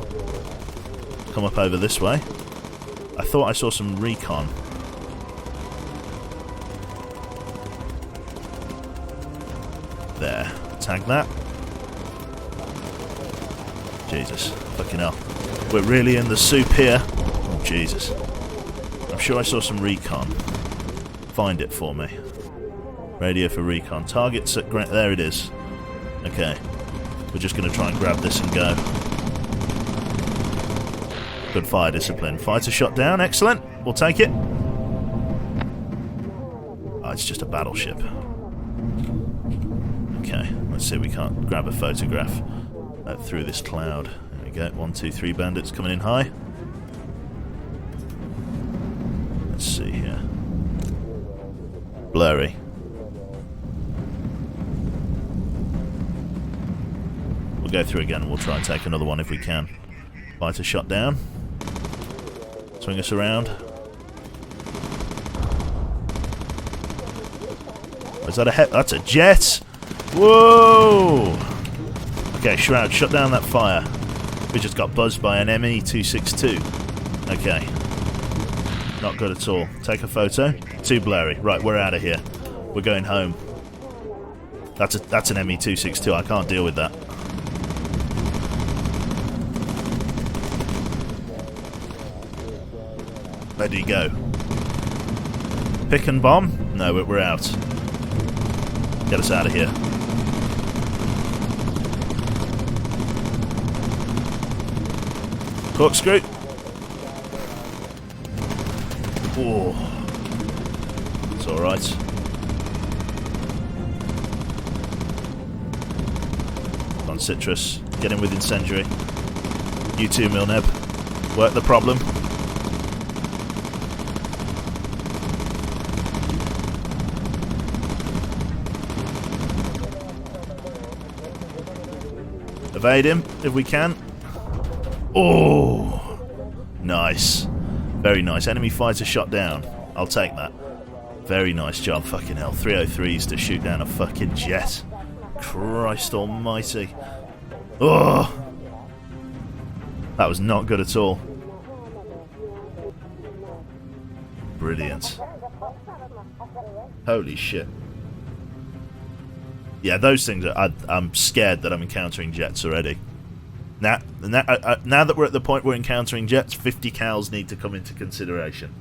Come up over this way. I thought I saw some recon. There. Tag that. Jesus. Fucking hell. We're really in the soup here. Oh, Jesus. I'm sure I saw some recon. Find it for me. Radio for recon. Targets at... There it is. Okay. We're just going to try and grab this and go. Good fire discipline. Fighter shot down. Excellent. We'll take it. Oh, it's just a battleship. Okay. Let's see if we can't grab a photograph through this cloud. There we go. 1, 2, 3 bandits coming in high. Let's see here. Blurry. We'll go through again and we'll try and take another one if we can. Fighter shot down. Swing us around. Is that a head? That's a jet! Whoa! Okay, Shroud, shut down that fire. We just got buzzed by an ME-262. Okay. Not good at all. Take a photo. Too blurry. Right, we're out of here. We're going home. That's an ME-262. I can't deal with that. Where did he go? Pick and bomb? No, we're out. Get us out of here. Corkscrew. Oh. It's alright. On Citrus. Get in with incendiary. You too, Milneb. Work the problem. Evade him, if we can. Oh! Nice. Very nice. Enemy fighter shot down. I'll take that. Very nice job, fucking hell. 303s to shoot down a fucking jet. Christ almighty. Oh! That was not good at all. Brilliant. Holy shit. Yeah, those things, I'm scared that I'm encountering jets already. Now that we're at the point we're encountering jets, 50 cals need to come into consideration.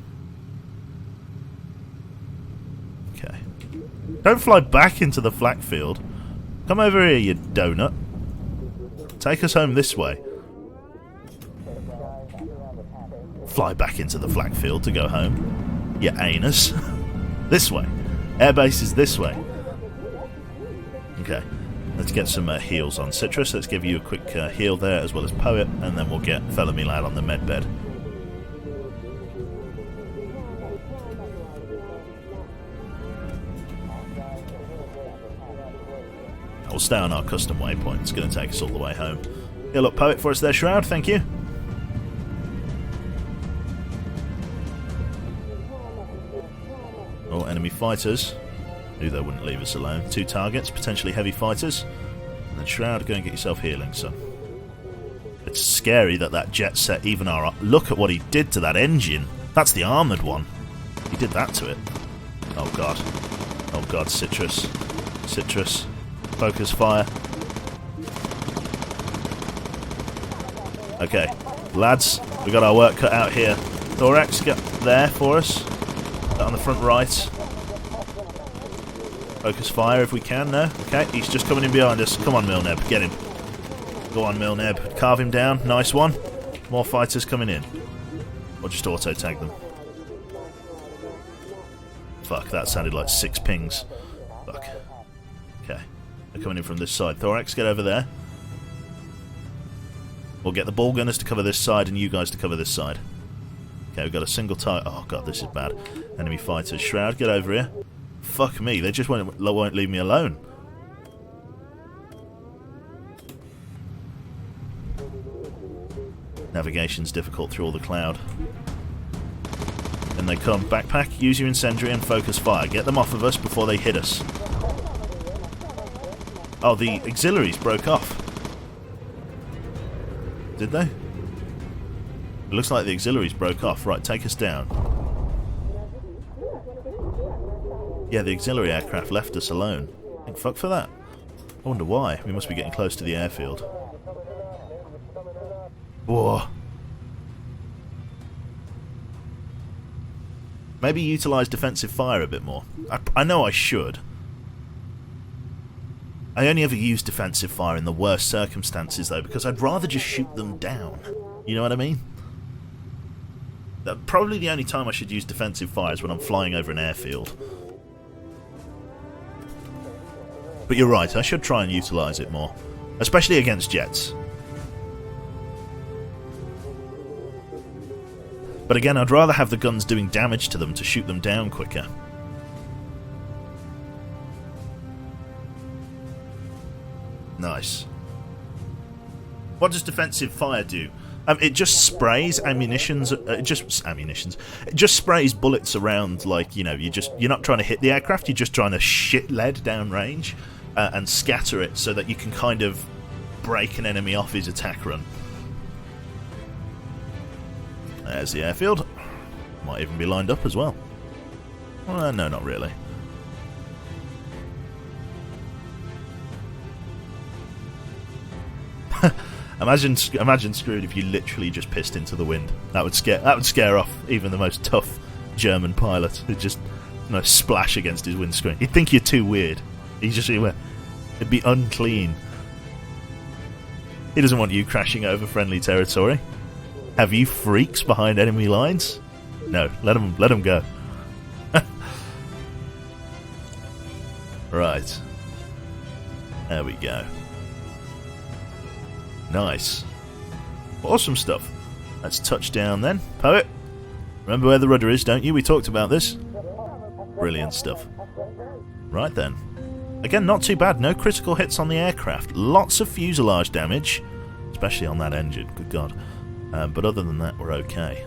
Okay. Don't fly back into the flak field. Come over here, you donut. Take us home this way. Fly back into the flak field to go home. You anus. This way. Airbase is this way. Okay, let's get some heals on Citrus. Let's give you a quick heal there as well as Poet, and then we'll get Fellow Me Lad on the med bed. We'll stay on our custom waypoint. It's going to take us all the way home. Heal up Poet for us there, Shroud. Thank you. Oh, enemy fighters. Knew they wouldn't leave us alone. 2 targets, potentially heavy fighters. And then Shroud, go and get yourself healing, son. It's scary that that jet set even our... Look at what he did to that engine. That's the armoured one. He did that to it. Oh, God. Oh, God, Citrus. Citrus. Focus fire. Okay. Lads, we got our work cut out here. Thorax, get there for us. On the front right. Focus fire if we can, no? Okay, he's just coming in behind us. Come on, Milneb, get him. Go on, Milneb. Carve him down. Nice one. More fighters coming in. Or just auto-tag them. Fuck, that sounded like 6 pings. Fuck. Okay. They're coming in from this side. Thorax, get over there. We'll get the ball gunners to cover this side and you guys to cover this side. Okay, we've got a single target. Oh, God, this is bad. Enemy fighters. Shroud, get over here. Fuck me, they just won't leave me alone. Navigation's difficult through all the cloud. And they come. Backpack, use your incendiary and focus fire. Get them off of us before they hit us. Oh, the auxiliaries broke off. Did they? It looks like the auxiliaries broke off. Right, take us down. Yeah, the auxiliary aircraft left us alone. Fuck for that. I wonder why. We must be getting close to the airfield. Whoa. Maybe utilise defensive fire a bit more. I know I should. I only ever use defensive fire in the worst circumstances, though, because I'd rather just shoot them down. You know what I mean? Probably the only time I should use defensive fire is when I'm flying over an airfield. But you're right, I should try and utilise it more. Especially against jets. But again, I'd rather have the guns doing damage to them to shoot them down quicker. Nice. What does defensive fire do? It just sprays ammunitions. It just sprays bullets around. Like, you know, you're not trying to hit the aircraft. You're just trying to shit lead down range and scatter it so that you can kind of break an enemy off his attack run. There's the airfield. Might even be lined up as well. No, not really. Imagine screwed if you literally just pissed into the wind. That would scare off even the most tough German pilot who just splash against his windscreen. He'd think you're too weird. It'd be unclean. He doesn't want you crashing over friendly territory. Have you freaks behind enemy lines? No, let him go. Right. There we go. Nice. Awesome stuff. Let's touch down then. Poet, remember where the rudder is, don't you? We talked about this. Brilliant stuff. Right then. Again, not too bad. No critical hits on the aircraft. Lots of fuselage damage, especially on that engine. Good God. But other than that, we're okay.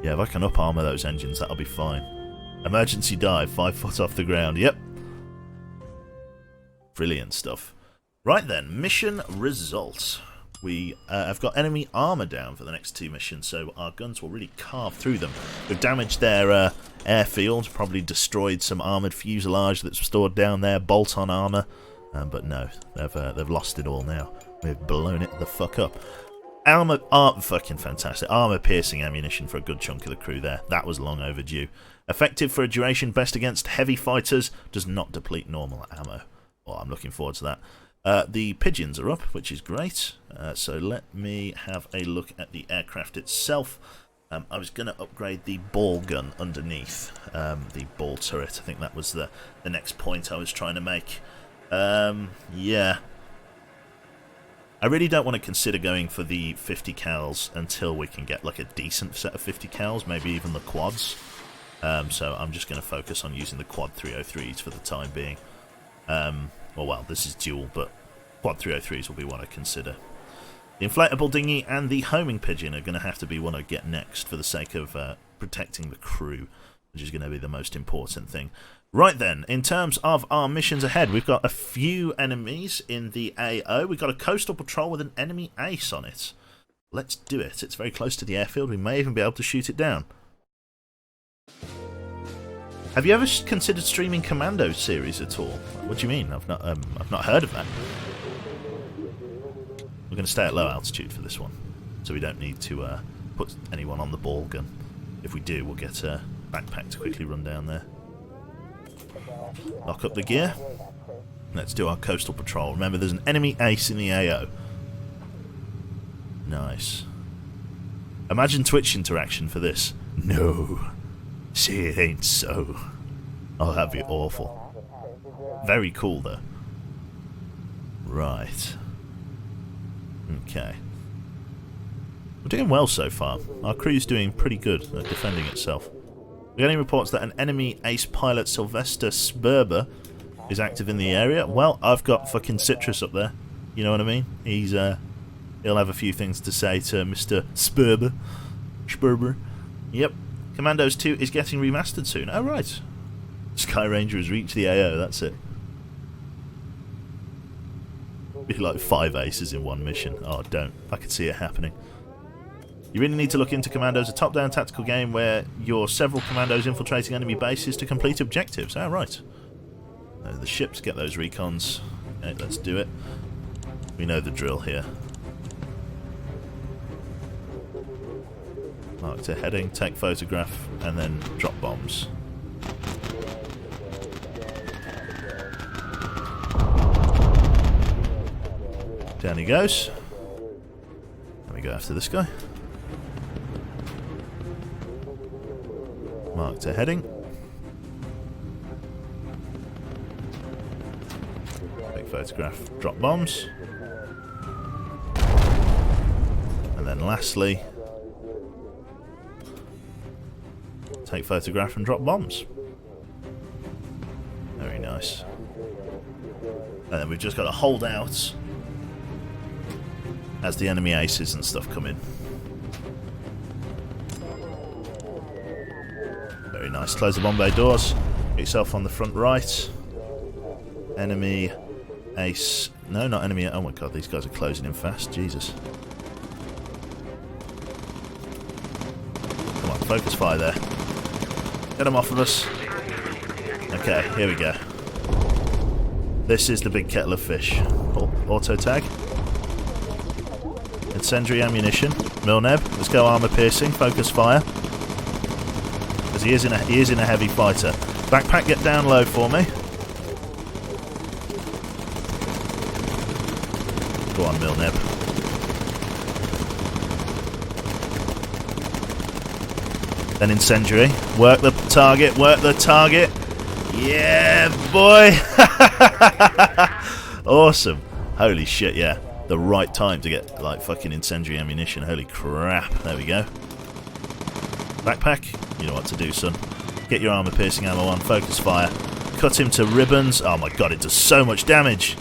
Yeah, if I can up-armour those engines, that'll be fine. Emergency dive, 5 foot off the ground. Yep. Brilliant stuff. Right then, mission results. We have got enemy armour down for the next 2 missions, so our guns will really carve through them. We've damaged their airfield, probably destroyed some armoured fuselage that's stored down there, bolt-on armour. But no, they've lost it all now. We've blown it the fuck up. Fucking fantastic. Armour-piercing ammunition for a good chunk of the crew there. That was long overdue. Effective for a duration, best against heavy fighters, does not deplete normal ammo. Well, I'm looking forward to that. The pigeons are up, which is great. So let me have a look at the aircraft itself. I was going to upgrade the ball gun underneath the ball turret. I think that was the next point I was trying to make. Yeah. I really don't want to consider going for the 50 cals until we can get like a decent set of 50 cals, maybe even the quads. So I'm just going to focus on using the quad 303s for the time being. Well, this is dual, but quad 303s will be one I consider. The inflatable dinghy and the homing pigeon are going to have to be one I get next for the sake of protecting the crew, which is going to be the most important thing. Right then, in terms of our missions ahead, we've got a few enemies in the AO. We've got a coastal patrol with an enemy ace on it. Let's do it. It's very close to the airfield. We may even be able to shoot it down. Have you ever considered streaming Commando series at all? What do you mean? I've not heard of that. We're going to stay at low altitude for this one, so we don't need to put anyone on the ball gun. If we do, we'll get a backpack to quickly run down there. Lock up the gear. Let's do our coastal patrol. Remember, there's an enemy ace in the AO. Nice. Imagine Twitch interaction for this. No. See, it ain't so. Oh, that'd be awful. Very cool, though. Right. Okay. We're doing well so far. Our crew's doing pretty good at defending itself. We're getting reports that an enemy ace pilot, Sylvester Sperber, is active in the area. Well, I've got fucking Citrus up there. You know what I mean? He'll have a few things to say to Mr. Sperber. Yep. Commandos 2 is getting remastered soon. Oh, right. Sky Ranger has reached the AO, that's it. Be like 5 aces in one mission. Oh, don't. I could see it happening. You really need to look into Commandos, a top-down tactical game where you're several commandos infiltrating enemy bases to complete objectives. Oh, right. The ships get those recons. Okay, let's do it. We know the drill here. Mark to heading, take photograph, and then drop bombs. Down he goes. Let me go after this guy. Mark to heading. Take photograph, drop bombs. And then lastly, take photograph and drop bombs. Very nice. And then we've just got to hold out as the enemy aces and stuff come in. Very nice. Close the bomb bay doors. Get yourself on the front right. Enemy ace. No, not enemy. Oh my god, these guys are closing in fast. Jesus. Come on, focus fire there. Get them off of us. Okay, here we go. This is the big kettle of fish. Auto tag. Incendiary ammunition. Milneb. Let's go armor piercing. Focus fire. Because he is in a heavy fighter. Backpack, get down low for me. Go on, Milneb. Then incendiary. Work the target. Work the target. Yeah, boy. Awesome. Holy shit, yeah. The right time to get, like, fucking incendiary ammunition. Holy crap. There we go. Backpack. You know what to do, son. Get your armor-piercing ammo on. Focus fire. Cut him to ribbons. Oh my god, it does so much damage.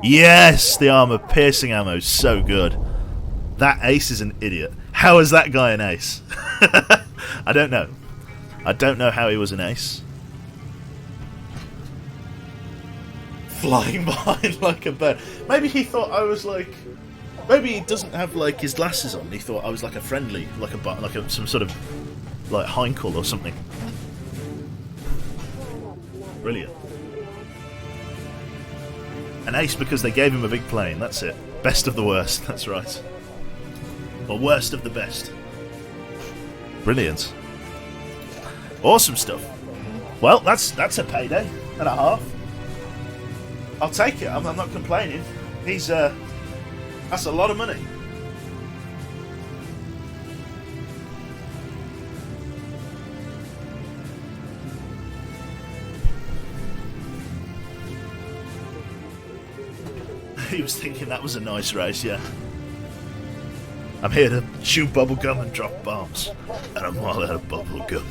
Yes! The armor-piercing ammo is so good. That ace is an idiot. How is that guy an ace? I don't know. I don't know how he was an ace. Flying behind like a bird. Maybe he thought I was like. Maybe he doesn't have like his glasses on. He thought I was like a friendly, like some sort of like Heinkel or something. Brilliant. An ace because they gave him a big plane. That's it. Best of the worst. That's right. Or worst of the best. Brilliant. Awesome stuff. Well, that's a payday and a half. I'll take it. I'm not complaining. That's a lot of money. He was thinking that was a nice race, yeah. I'm here to chew bubblegum and drop bombs. And I'm all out of bubblegum.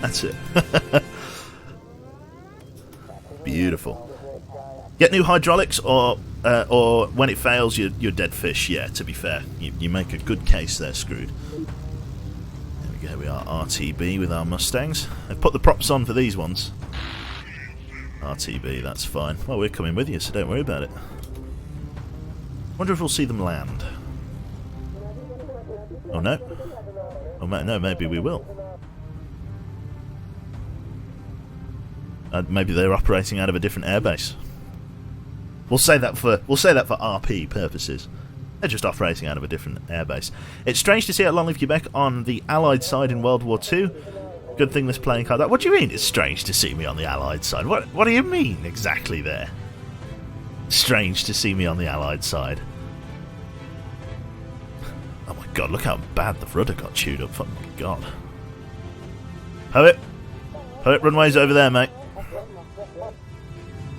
That's it. Beautiful. Get new hydraulics, or when it fails, you're dead fish. Yeah, to be fair, you make a good case there, Screwed. There we go. We are RTB with our Mustangs. I've put the props on for these ones. RTB, that's fine. Well, we're coming with you, so don't worry about it. Wonder if we'll see them land. Oh no. Oh no, maybe we will. Maybe they're operating out of a different airbase. We'll say that for RP purposes. They're just operating out of a different airbase. It's strange to see at Longleaf, Quebec on the Allied side in World War II. Good thing this playing card. What do you mean it's strange to see me on the Allied side? What do you mean exactly there? Strange to see me on the Allied side. Oh my god, look how bad the rudder got chewed up. Oh my god. Poet, runway's over there, mate.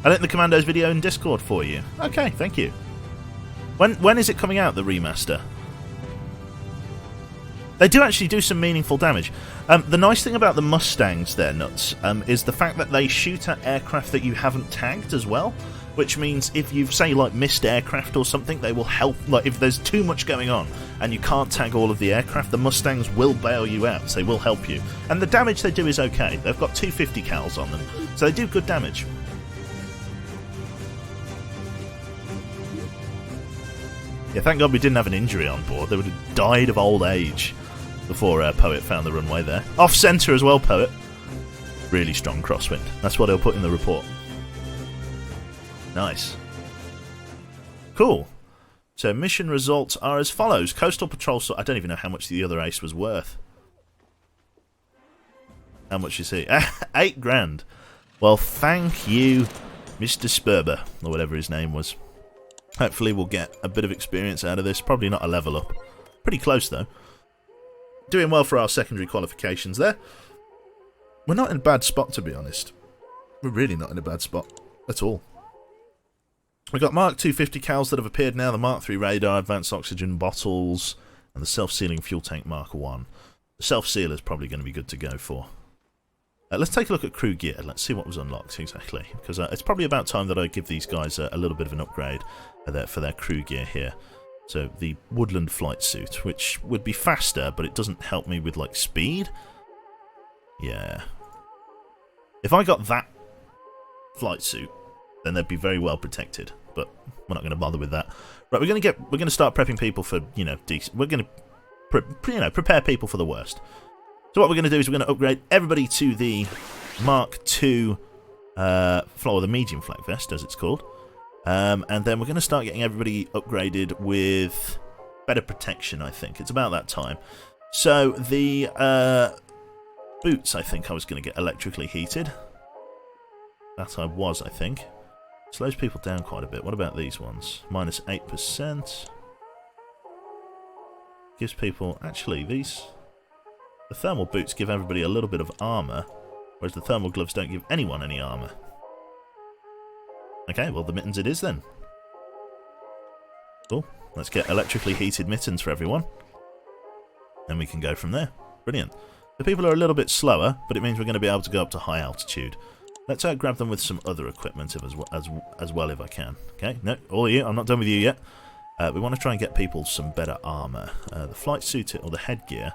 I linked the Commandos video in Discord for you. Okay, thank you. When is it coming out, the remaster? They do actually do some meaningful damage. The nice thing about the Mustangs there, Nuts, is the fact that they shoot at aircraft that you haven't tagged as well, which means if you've, say, like, missed aircraft or something, they will help. Like, if there's too much going on and you can't tag all of the aircraft, the Mustangs will bail you out, so they will help you. And the damage they do is okay. They've got 250 cals on them, so they do good damage. Yeah, thank God we didn't have an injury on board. They would have died of old age before Poet found the runway there. Off-centre as well, Poet. Really strong crosswind. That's what he'll put in the report. Nice. Cool. So mission results are as follows. Coastal Patrol... I don't even know how much the other ace was worth. How much is he? 8 grand. Well, thank you, Mr. Sperber, or whatever his name was. Hopefully we'll get a bit of experience out of this. Probably not a level up. Pretty close, though. Doing well for our secondary qualifications there. We're not in a bad spot, to be honest. We're really not in a bad spot at all. We've got Mark 250 cals that have appeared now, the Mark 3 radar, advanced oxygen bottles, and the self-sealing fuel tank Mark 1. The self-sealer is probably going to be good to go for. Let's take a look at crew gear. Let's see what was unlocked exactly, because it's probably about time that I give these guys a little bit of an upgrade for their crew gear here. So the woodland flight suit, which would be faster, but it doesn't help me with like speed. Yeah. If I got that flight suit, then they'd be very well protected. But we're not going to bother with that. Right, we're going to start prepping people for decent. We're going to prepare people for the worst. So what we're going to do is we're going to upgrade everybody to the Mark II, or the medium flak vest, as it's called. And then we're going to start getting everybody upgraded with better protection, I think. It's about that time. So the boots, I think I was going to get electrically heated. That I was, I think. Slows people down quite a bit. What about these ones? Minus 8%. Gives people... Actually, these... The thermal boots give everybody a little bit of armour, whereas the thermal gloves don't give anyone any armour. Okay, well the mittens it is then. Cool. Let's get electrically heated mittens for everyone. And we can go from there. Brilliant. The people are a little bit slower, but it means we're going to be able to go up to high altitude. Let's grab them with some other equipment as well if I can. Okay, no, all of you, I'm not done with you yet. We want to try and get people some better armour. The flight suit, or the headgear,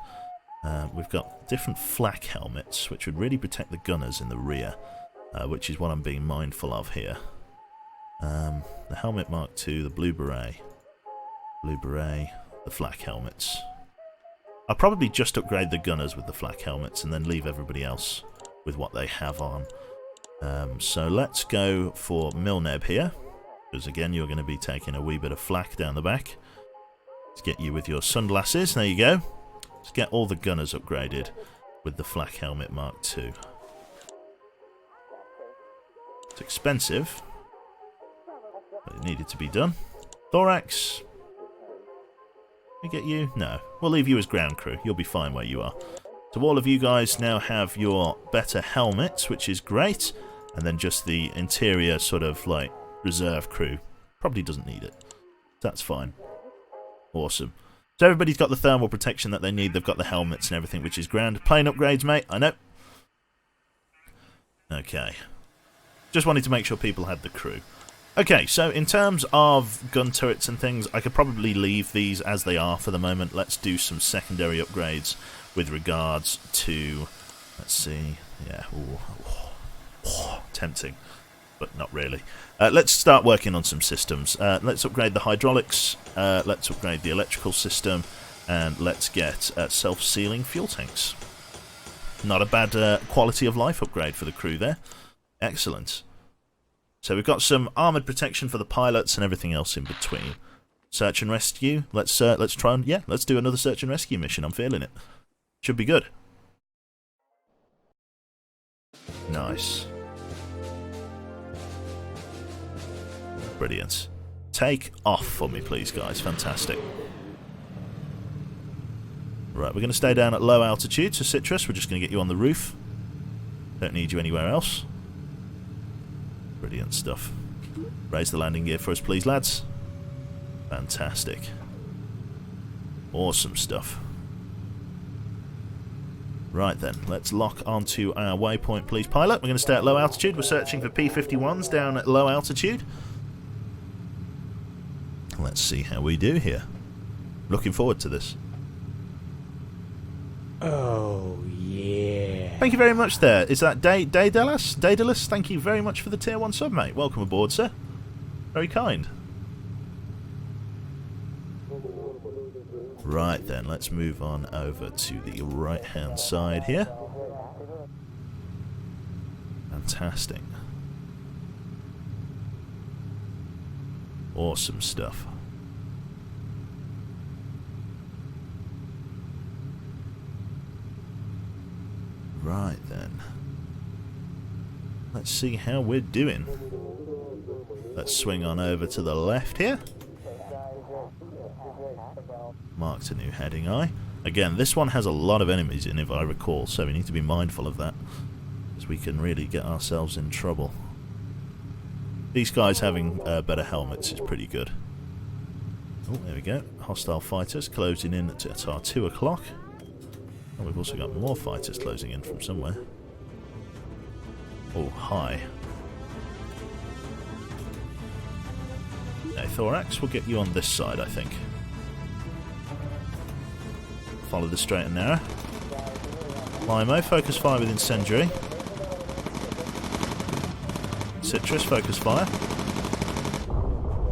we've got different flak helmets, which would really protect the gunners in the rear, which is what I'm being mindful of here. The helmet Mark II, the blue beret, the flak helmets. I'll probably just upgrade the gunners with the flak helmets and then leave everybody else with what they have on. So let's go for Milneb here, because again you're going to be taking a wee bit of flak down the back. Let's get you with your sunglasses, there you go. Let's get all the gunners upgraded with the flak helmet Mark II. It's expensive, but it needed to be done. Thorax. Can we get you? No. We'll leave you as ground crew. You'll be fine where you are. So all of you guys now have your better helmets, which is great. And then just the interior sort of like reserve crew. Probably doesn't need it. That's fine. Awesome. So everybody's got the thermal protection that they need. They've got the helmets and everything, which is grand. Plane upgrades, mate. I know. Okay. Just wanted to make sure people had the crew. Okay, so in terms of gun turrets and things, I could probably leave these as they are for the moment. Let's do some secondary upgrades with regards to... Let's see. Yeah. Ooh. Tempting, but not really. Let's start working on some systems. Let's upgrade the hydraulics, let's upgrade the electrical system, and let's get self-sealing fuel tanks. Not a bad quality of life upgrade for the crew there. Excellent. So we've got some armoured protection for the pilots and everything else in between. Search and rescue. Let's try and... Yeah, let's do another search and rescue mission. I'm feeling it. Should be good. Nice. Brilliant. Take off for me, please, guys. Fantastic. Right, we're going to stay down at low altitude. So, Citrus, we're just going to get you on the roof. Don't need you anywhere else. Brilliant stuff. Raise the landing gear for us, please, lads. Fantastic. Awesome stuff. Right then, let's lock onto our waypoint, please, pilot. We're going to stay at low altitude. We're searching for P-51s down at low altitude. Let's see how we do here. Looking forward to this. Oh, yeah. Thank you very much there. Is that Daedalus? Daedalus, thank you very much for the tier 1 sub, mate. Welcome aboard, sir. Very kind. Right then, let's move on over to the right-hand side here. Fantastic. Awesome stuff. Right then. Let's see how we're doing. Let's swing on over to the left here. Marked a new heading eye. Again, this one has a lot of enemies in, if I recall, so we need to be mindful of that, because we can really get ourselves in trouble. These guys having better helmets is pretty good. Oh, there we go. Hostile fighters closing in at our 2 o'clock. And we've also got more fighters closing in from somewhere. Oh, hi. Okay, Thorax, we'll get you on this side, I think. Follow the straight and narrow. Limo, focus fire with incendiary. Citrus, focus fire.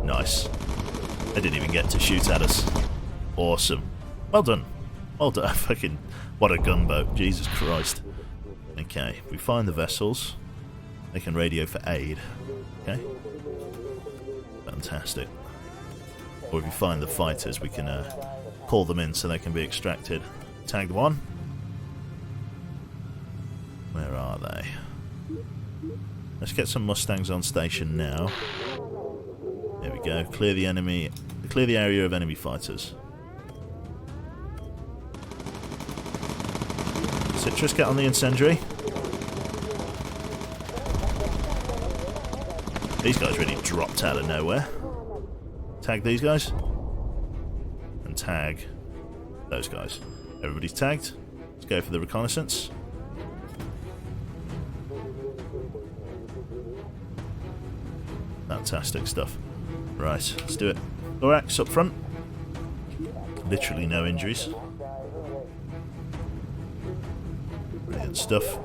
Nice. They didn't even get to shoot at us. Awesome. Well done. Well done. Fucking, what a gunboat. Jesus Christ. Okay, if we find the vessels, they can radio for aid. Okay. Fantastic. Or if we find the fighters, we can call them in so they can be extracted. Tagged one. Where are they? Let's get some Mustangs on station now. There we go. Clear the enemy. Clear the area of enemy fighters. Citrus, get on the incendiary. These guys really dropped out of nowhere. Tag these guys. And tag those guys. Everybody's tagged. Let's go for the reconnaissance. Fantastic stuff. Right, let's do it. Thorax up front. Literally no injuries. Brilliant stuff.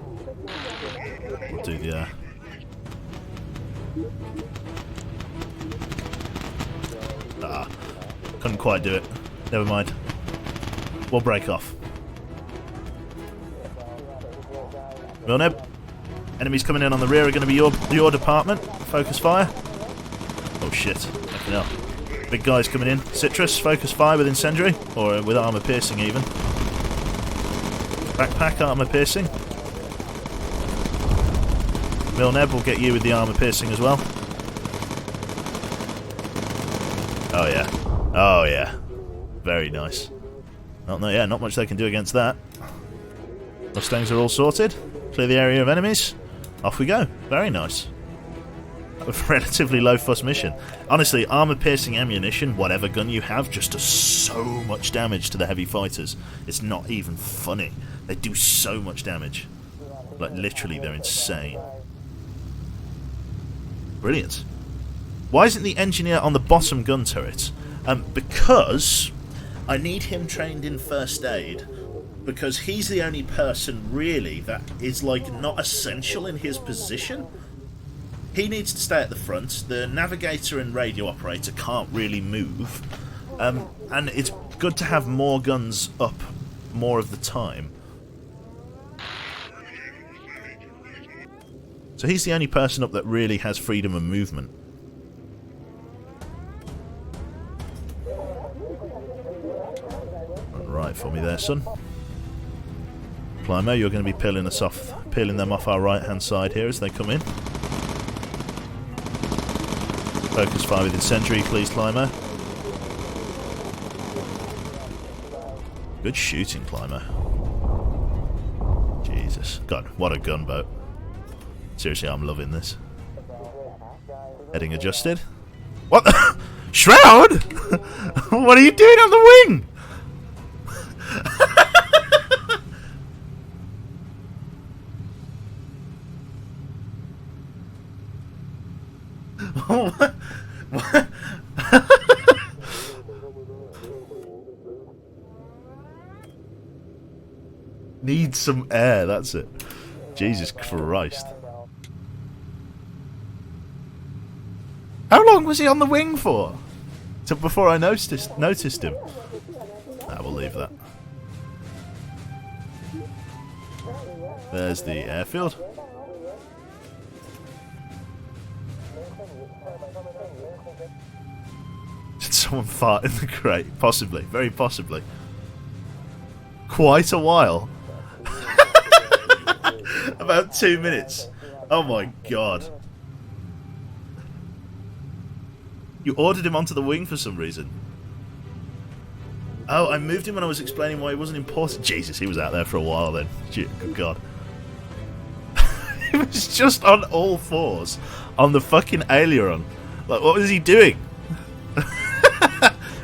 We'll do the couldn't quite do it. Never mind. We'll break off. Bellle, enemies coming in on the rear are going to be your department. Focus fire. Oh shit. Fucking hell. Big guys coming in. Citrus, focus fire with incendiary. Or with armor piercing even. Backpack, armor piercing. Bellle will get you with the armor piercing as well. Oh yeah. Oh yeah. Very nice. Not much they can do against that. Mustangs are all sorted. Clear the area of enemies. Off we go. Very nice. A relatively low fuss mission. Honestly, armor piercing ammunition, whatever gun you have, just does so much damage to the heavy fighters. It's not even funny. They do so much damage. Like literally, they're insane. Brilliant. Why isn't the engineer on the bottom gun turret? Because I need him trained in first aid. Because he's the only person, really, that is, like, not essential in his position. He needs to stay at the front. The navigator and radio operator can't really move. And it's good to have more guns up more of the time. So he's the only person up that really has freedom of movement. Right for me there, son. Climber, you're going to be peeling them off our right hand side here as they come in. Focus fire with incendiary, please, Climber. Good shooting, Climber. Jesus. God, what a gunboat. Seriously, I'm loving this. Heading adjusted. What the? Shroud? What are you doing on the wing? What? Need some air, that's it. Jesus Christ. How long was he on the wing for? So before I noticed him. I will leave that. There's the airfield. Did someone fart in the crate? Possibly. Very possibly. Quite a while. About 2 minutes. Oh my god. You ordered him onto the wing for some reason. Oh, I moved him when I was explaining why he wasn't important. Jesus, he was out there for a while then. Good god. He was just on all fours on the fucking aileron. Like, what was he doing?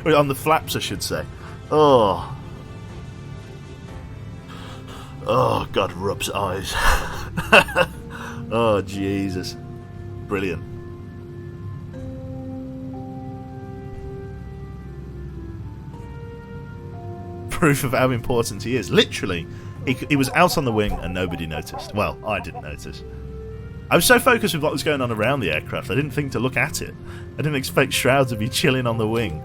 On the flaps, I should say. Oh. Oh, God rubs eyes. Oh, Jesus. Brilliant. Proof of how important he is. Literally, he was out on the wing and nobody noticed. Well, I didn't notice. I was so focused with what was going on around the aircraft, I didn't think to look at it. I didn't expect Shroud to be chilling on the wing.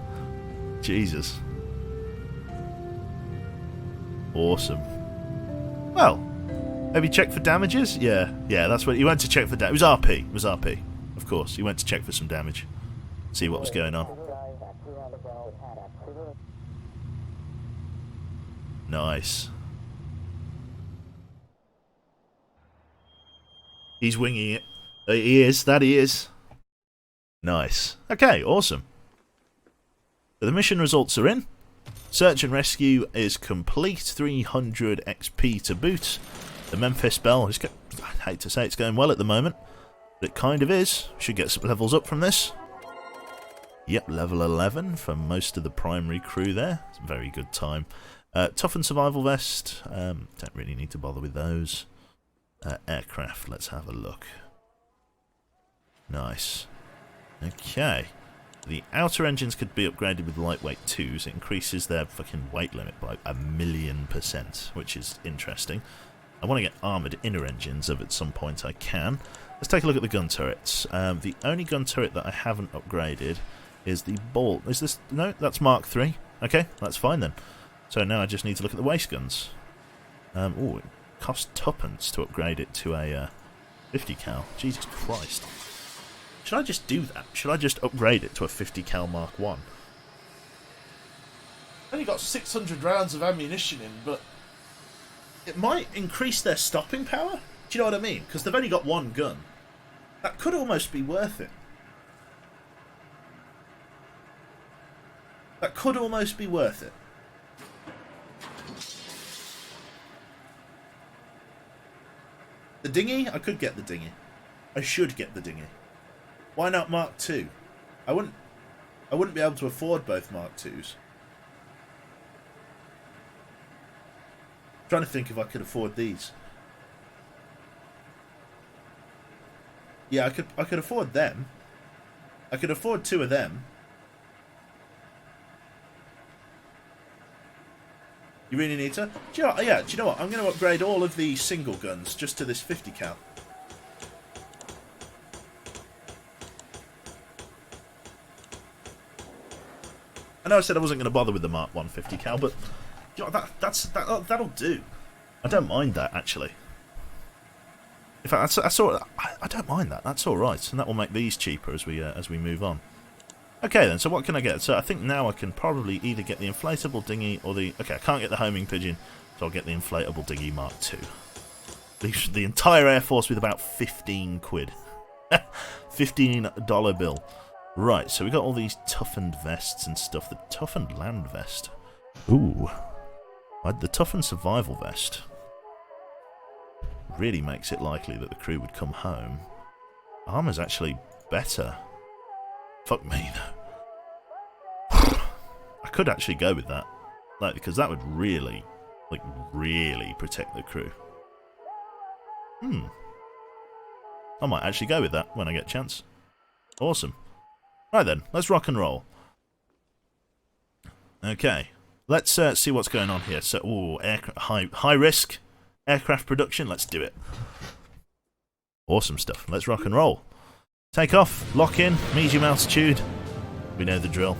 Jesus. Awesome. Well, have you checked for damages? Yeah, that's what he went to check for. It was RP. It was RP. Of course, he went to check for some damage. See what was going on. Nice. He's winging it. He is. That he is. Nice. Okay, awesome. So the mission results are in. Search and rescue is complete. 300 XP to boot. The Memphis Bellle is... I hate to say it's going well at the moment, but it kind of is. Should get some levels up from this. Yep, level 11 for most of the primary crew there. It's a very good time. Toughened survival vest. Don't really need to bother with those. Aircraft, let's have a look. Nice. Okay. The outer engines could be upgraded with lightweight 2s. It increases their fucking weight limit by 1,000,000%, which is interesting. I want to get armoured inner engines if at some point I can. Let's take a look at the gun turrets. The only gun turret that I haven't upgraded is the ball. Is this... No, that's Mark III. Okay, that's fine then. So now I just need to look at the waist guns. Oh, it costs tuppence to upgrade it to a 50 cal. Jesus Christ. Should I just do that? Should I just upgrade it to a 50 cal Mark 1? Only got 600 rounds of ammunition in, but it might increase their stopping power? Do you know what I mean? Because they've only got one gun. That could almost be worth it. That could almost be worth it. The dinghy? I could get the dinghy. I should get the dinghy. Why not Mark II? I wouldn't be able to afford both Mark IIs. I'm trying to think if I could afford these. Yeah, I could afford them. I could afford 2 of them. You really need to? Do you know what? Yeah, do you know what? I'm going to upgrade all of the single guns just to this 50 cal. I know I said I wasn't going to bother with the Mark 150 cal, but you know, that'll do. I don't mind that, actually. In fact, I don't mind that. That's all right, and that will make these cheaper as we move on. Okay then, so what can I get? So I think now I can probably either get the inflatable dinghy or the... Okay, I can't get the homing pigeon, so I'll get the inflatable dinghy Mark II. Leaves the entire Air Force with about 15 quid. $15 bill. Right, so we got all these toughened vests and stuff. The toughened land vest. Ooh. The toughened survival vest really makes it likely that the crew would come home. Armour's actually better. Fuck me, though. I could actually go with that. Like, because that would really, like, really protect the crew. I might actually go with that when I get a chance. Awesome. Right then, let's rock and roll. Okay. Let's see what's going on here. So, ooh, high risk aircraft production. Let's do it. Awesome stuff. Let's rock and roll. Take off, lock in, medium altitude. We know the drill.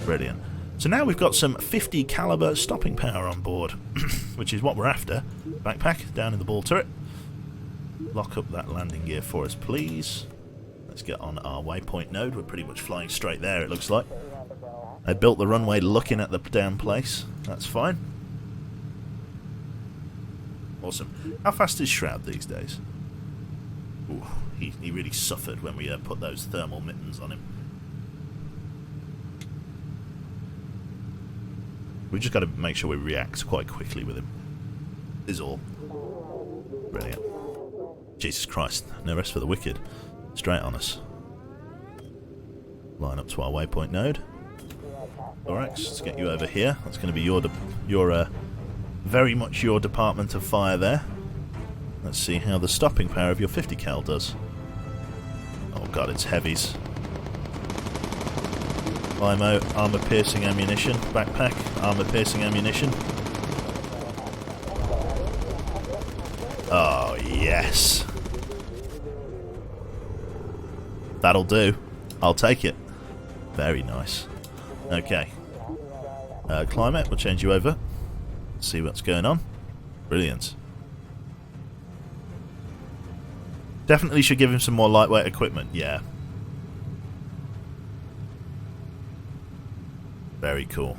Brilliant. So now we've got some 50 caliber stopping power on board, which is what we're after. Backpack down in the ball turret. Lock up that landing gear for us, please. Let's get on our waypoint node. We're pretty much flying straight there, it looks like. I built the runway looking at the damn place. That's fine. Awesome. How fast is Shroud these days? Ooh, he really suffered when we put those thermal mittens on him. We've just got to make sure we react quite quickly with him. Is all. Brilliant. Jesus Christ. No rest for the wicked. Straight on us. Line up to our waypoint node. Thorax, let's get you over here. That's going to be your very much your department of fire there. Let's see how the stopping power of your 50 cal does. Oh god, it's heavies. Limo, armor piercing ammunition. Backpack, armor piercing ammunition. Oh yes. That'll do. I'll take it. Very nice. Okay. Climate, we'll change you over. See what's going on. Brilliant. Definitely should give him some more lightweight equipment, yeah. Very cool.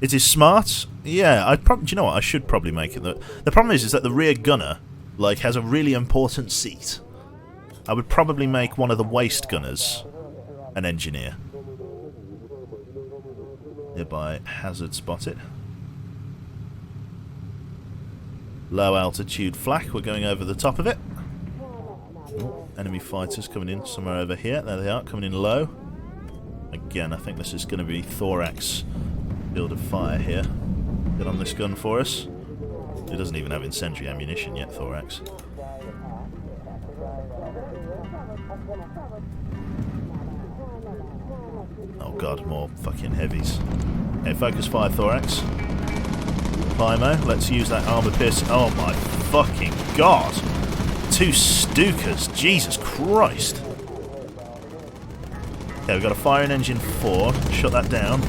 It is smart? Yeah, do you know what? I should probably make it. The problem is that the rear gunner, like, has a really important seat. I would probably make one of the waist gunners an engineer. Nearby hazard spotted. Low altitude flak, we're going over the top of it. Ooh, enemy fighters coming in somewhere over here. There they are, coming in low. Again, I think this is going to be Thorax field of fire here. Get on this gun for us. It doesn't even have incendiary ammunition yet, Thorax. Oh god, more fucking heavies. Okay, focus fire, Thorax. Climo, let's use that armor piercing. Oh my fucking god! 2 Stukas, Jesus Christ! Okay, we've got a firing engine 4. Shut that down.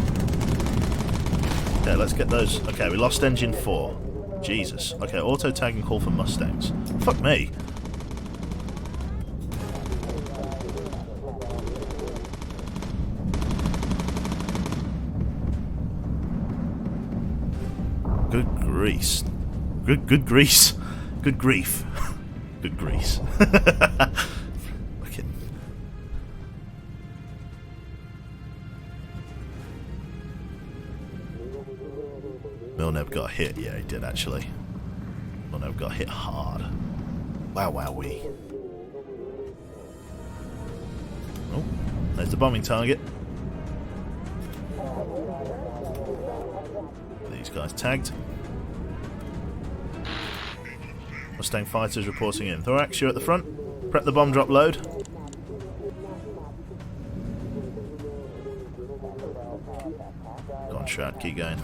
Okay, let's get those. Okay, we lost engine 4. Jesus. Okay, auto tag and call for Mustangs. Fuck me. Good grease. Good grease. Good grief. Good grease. Fucking. Milnev got hit. Yeah, he did actually. Milnev got hit hard. Wow, wowee. Oh, there's the bombing target. These guys tagged. Mustang fighters reporting in. Thorax, you're at the front. Prep the bomb drop load. Go on, Shroud, keep going.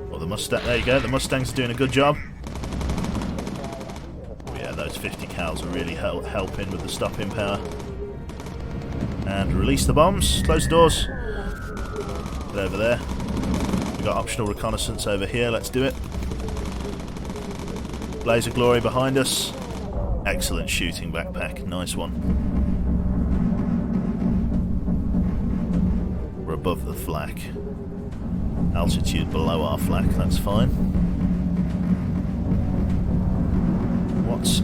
Well, the Mustang, there you go, the Mustangs are doing a good job. Oh, yeah, those 50 cals are really helping with the stopping power. And release the bombs, close the doors. Get over there. We've got optional reconnaissance over here, let's do it. Blaze of glory behind us. Excellent shooting, backpack, nice one. We're above the flak. Altitude below our flak, that's fine. What's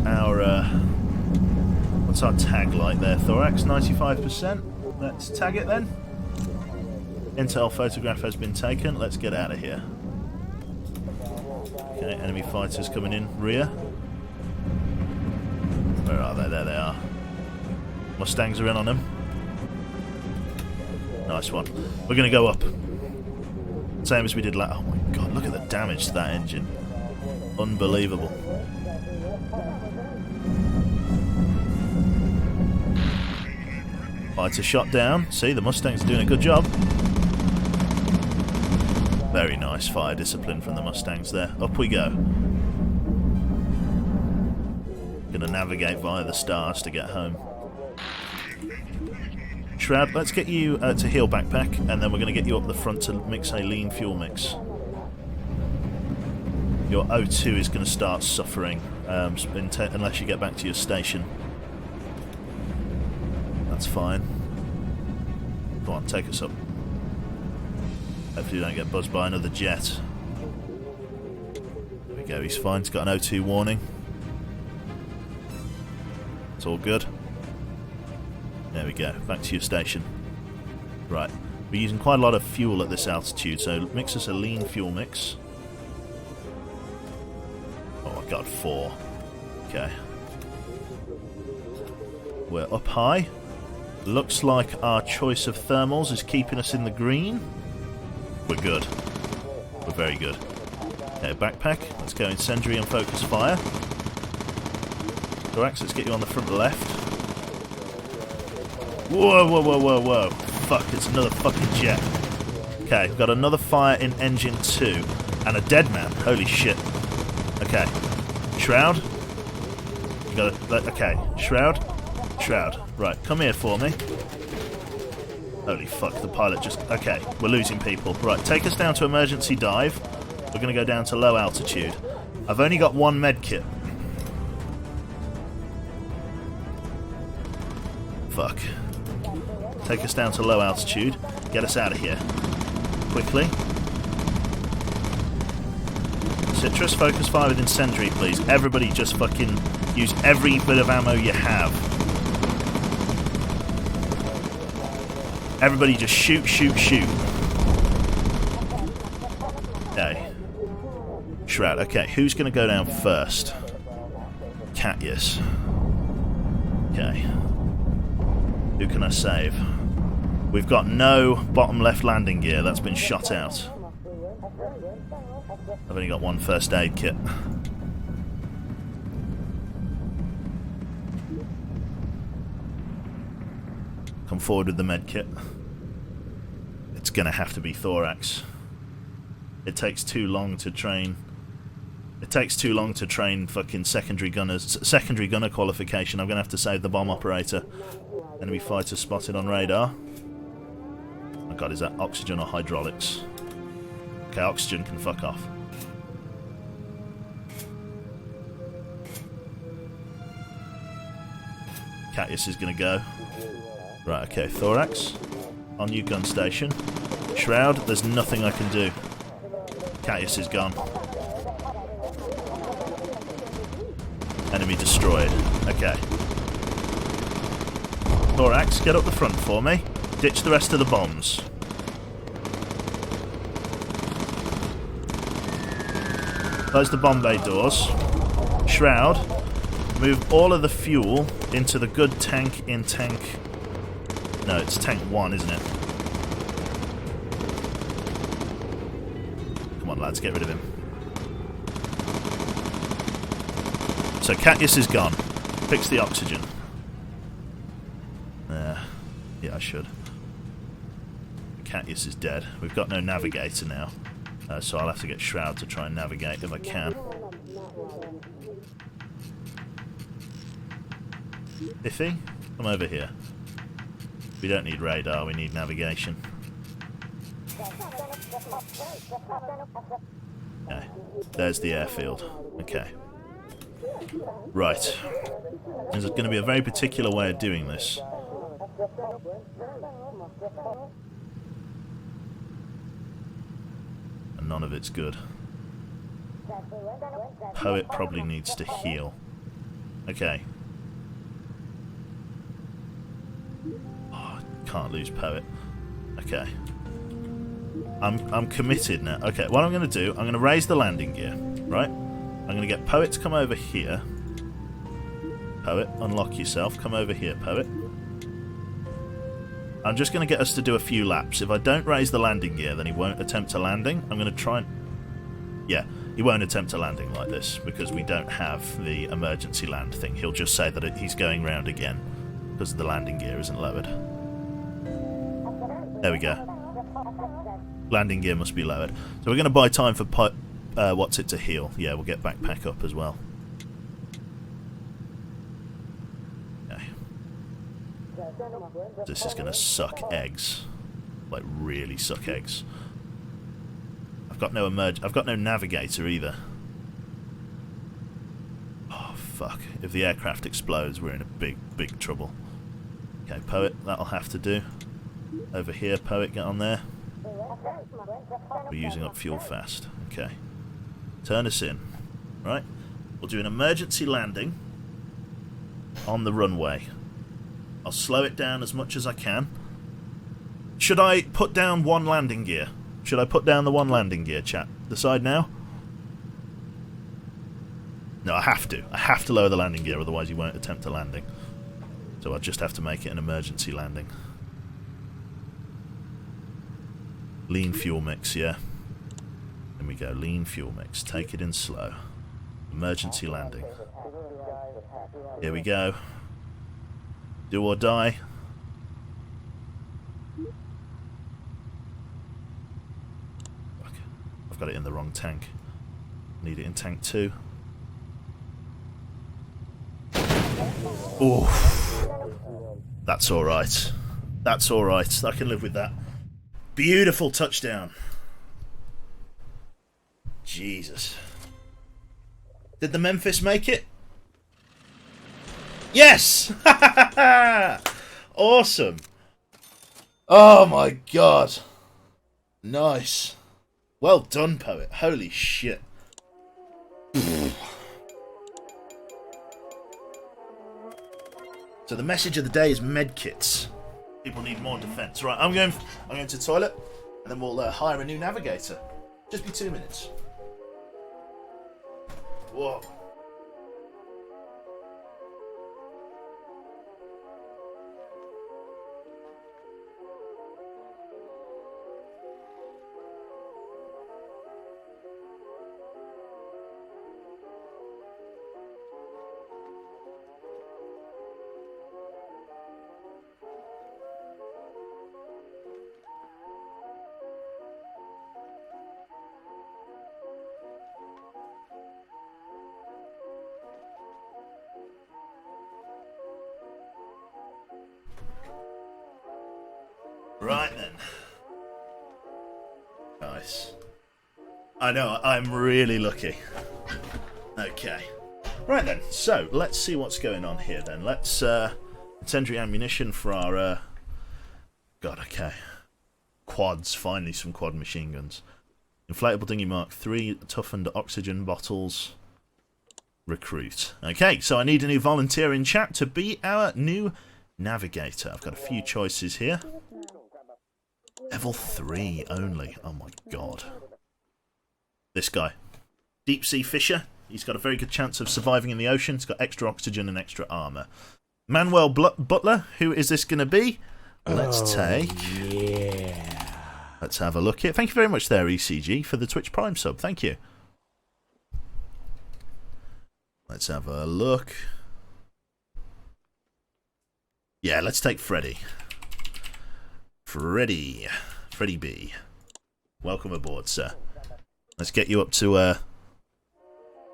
our tag like there, Thorax? 95%? Let's tag it then. Intel photograph has been taken, let's get out of here. Okay, enemy fighters coming in rear. Where are they? There they are. Mustangs are in on them. Nice one. We're going to go up. Same as we did last. Oh my god, look at the damage to that engine. Unbelievable. Fighter shot down. See, the Mustangs are doing a good job. Very nice fire discipline from the Mustangs there. Up we go. Gonna navigate via the stars to get home. Shroud, let's get you to heal backpack, and then we're going to get you up the front to mix a lean fuel mix. Your O2 is going to start suffering unless you get back to your station. That's fine. Go on, take us up. Hopefully we don't get buzzed by another jet. There we go, he's fine. He's got an O2 warning. It's all good. There we go, back to your station. Right, we're using quite a lot of fuel at this altitude, so mix us a lean fuel mix. Oh, I got 4. Okay. We're up high. Looks like our choice of thermals is keeping us in the green. We're good. We're very good. Okay, backpack. Let's go incendiary and focus fire. Thorax, let's get you on the front left. Whoa, whoa, whoa, whoa, whoa. Fuck, it's another fucking jet. Okay, we've got another fire in engine 2. And a dead man. Holy shit. Okay. Shroud. You gotta... Okay, Shroud. Shroud. Right, come here for me. Holy fuck, the pilot just... Okay, we're losing people. Right, take us down to emergency dive. We're going to go down to low altitude. I've only got 1 med kit. Fuck. Take us down to low altitude. Get us out of here. Quickly. Citrus, focus fire with incendiary, please. Everybody just fucking use every bit of ammo you have. Everybody just shoot, shoot, shoot. Okay. Shroud. Okay, who's going to go down first? Catius. Okay. Who can I save? We've got no bottom left landing gear. That's been shot out. I've only got 1 first aid kit. Come forward with the med kit. It's gonna have to be thorax. It takes too long to train. It takes too long to train fucking secondary gunners. Secondary gunner qualification. I'm gonna have to save the bomb operator. Enemy fighter spotted on radar. Oh god, is that oxygen or hydraulics? Okay, oxygen can fuck off. Catius is gonna go. Right, okay, thorax. On your gun station. Shroud, there's nothing I can do. Catius is gone. Enemy destroyed. Okay. Thorax, get up the front for me. Ditch the rest of the bombs. Close the bomb bay doors. Shroud, move all of the fuel into the good tank in tank... No, it's tank 1, isn't it? Come on, lads, get rid of him. So Catius is gone. Fix the oxygen. Yeah, I should. Catius is dead. We've got no navigator now. So I'll have to get Shroud to try and navigate if I can. Iffy, come over here. We don't need radar, we need navigation. Okay, there's the airfield. Okay. Right. There's going to be a very particular way of doing this. And none of it's good. Poet probably needs to heal. Okay. Can't lose Poet. Okay. I'm committed now. Okay, what I'm going to do, I'm going to raise the landing gear, right? I'm going to get Poet to come over here. Poet, unlock yourself. Come over here, Poet. I'm just going to get us to do a few laps. If I don't raise the landing gear, then he won't attempt a landing. I'm going to try and... Yeah, he won't attempt a landing like this because we don't have the emergency land thing. He'll just say that he's going round again because the landing gear isn't lowered. There we go. Landing gear must be lowered. So we're going to buy time for what's it to heal. Yeah, we'll get backpack up as well. Okay. This is going to suck eggs. Like, really suck eggs. I've got no navigator either. Oh, fuck. If the aircraft explodes, we're in a big trouble. Okay, Poet, that'll have to do. Over here, Poet, get on there. We're using up fuel fast. Okay. Turn us in. Right. We'll do an emergency landing on the runway. I'll slow it down as much as I can. Should I put down one landing gear? Should I put down the one landing gear, chat? Decide now? No, I have to. I have to lower the landing gear, otherwise you won't attempt a landing. So I'll just have to make it an emergency landing. Lean fuel mix, yeah. There we go, lean fuel mix. Take it in slow. Emergency landing. Here we go. Do or die. Fuck. I've got it in the wrong tank. Need it in tank 2. Oh, that's alright. That's alright. I can live with that. Beautiful touchdown. Jesus. Did the Memphis make it? Yes! Awesome. Oh my god. Nice. Well done, poet. Holy shit. So the message of the day is medkits. People need more defense. Right, I'm going to the toilet, and then we'll hire a new navigator. Just be 2 minutes. Whoa. Right then. Nice. I know, I'm really lucky. Okay. Right then, so let's see what's going on here then. Let's incendiary ammunition for our God, okay. Quads, finally some quad machine guns. Inflatable dinghy Mark III, toughened oxygen bottles. Recruit. Okay, so I need a new volunteer in chat to be our new navigator. I've got a few choices here. Level 3 only. Oh my god. This guy. Deep sea fisher. He's got a very good chance of surviving in the ocean. He's got extra oxygen and extra armour. Manuel Butler. Who is this going to be? Let's take... Yeah. Let's have a look here. Thank you very much there, ECG, for the Twitch Prime sub. Thank you. Let's have a look. Yeah, let's take Freddy. Freddy B. Welcome aboard, sir. Let's get you up to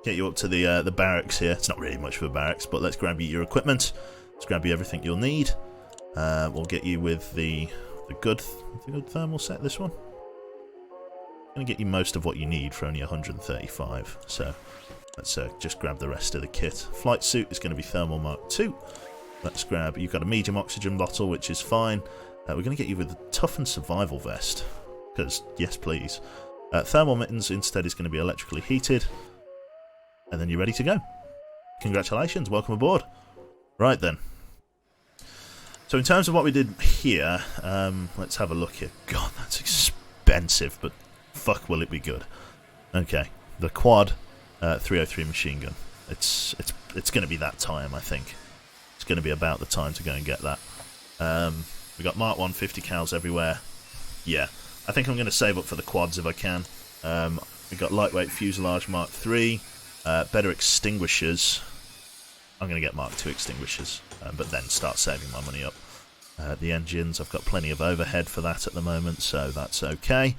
the barracks here. It's not really much of a barracks, but let's grab you your equipment. Let's grab you everything you'll need. We'll get you with the good thermal set. This one. Gonna get you most of what you need for only 135. So let's just grab the rest of the kit. Flight suit is going to be thermal Mark II. Let's grab. You've got a medium oxygen bottle, which is fine. We're going to get you with a toughened survival vest, because, yes please. Thermal mittens instead is going to be electrically heated. And then you're ready to go. Congratulations, welcome aboard. Right then. So in terms of what we did here, let's have a look here. God, that's expensive, but fuck will it be good. Okay, the quad 303 machine gun. It's going to be that time, I think. It's going to be about the time to go and get that. We got Mark 150 cals everywhere. Yeah, I think I'm going to save up for the quads if I can. We got lightweight fuselage Mark III, better extinguishers. I'm going to get Mark II extinguishers, but then start saving my money up. The engines, I've got plenty of overhead for that at the moment, so that's okay.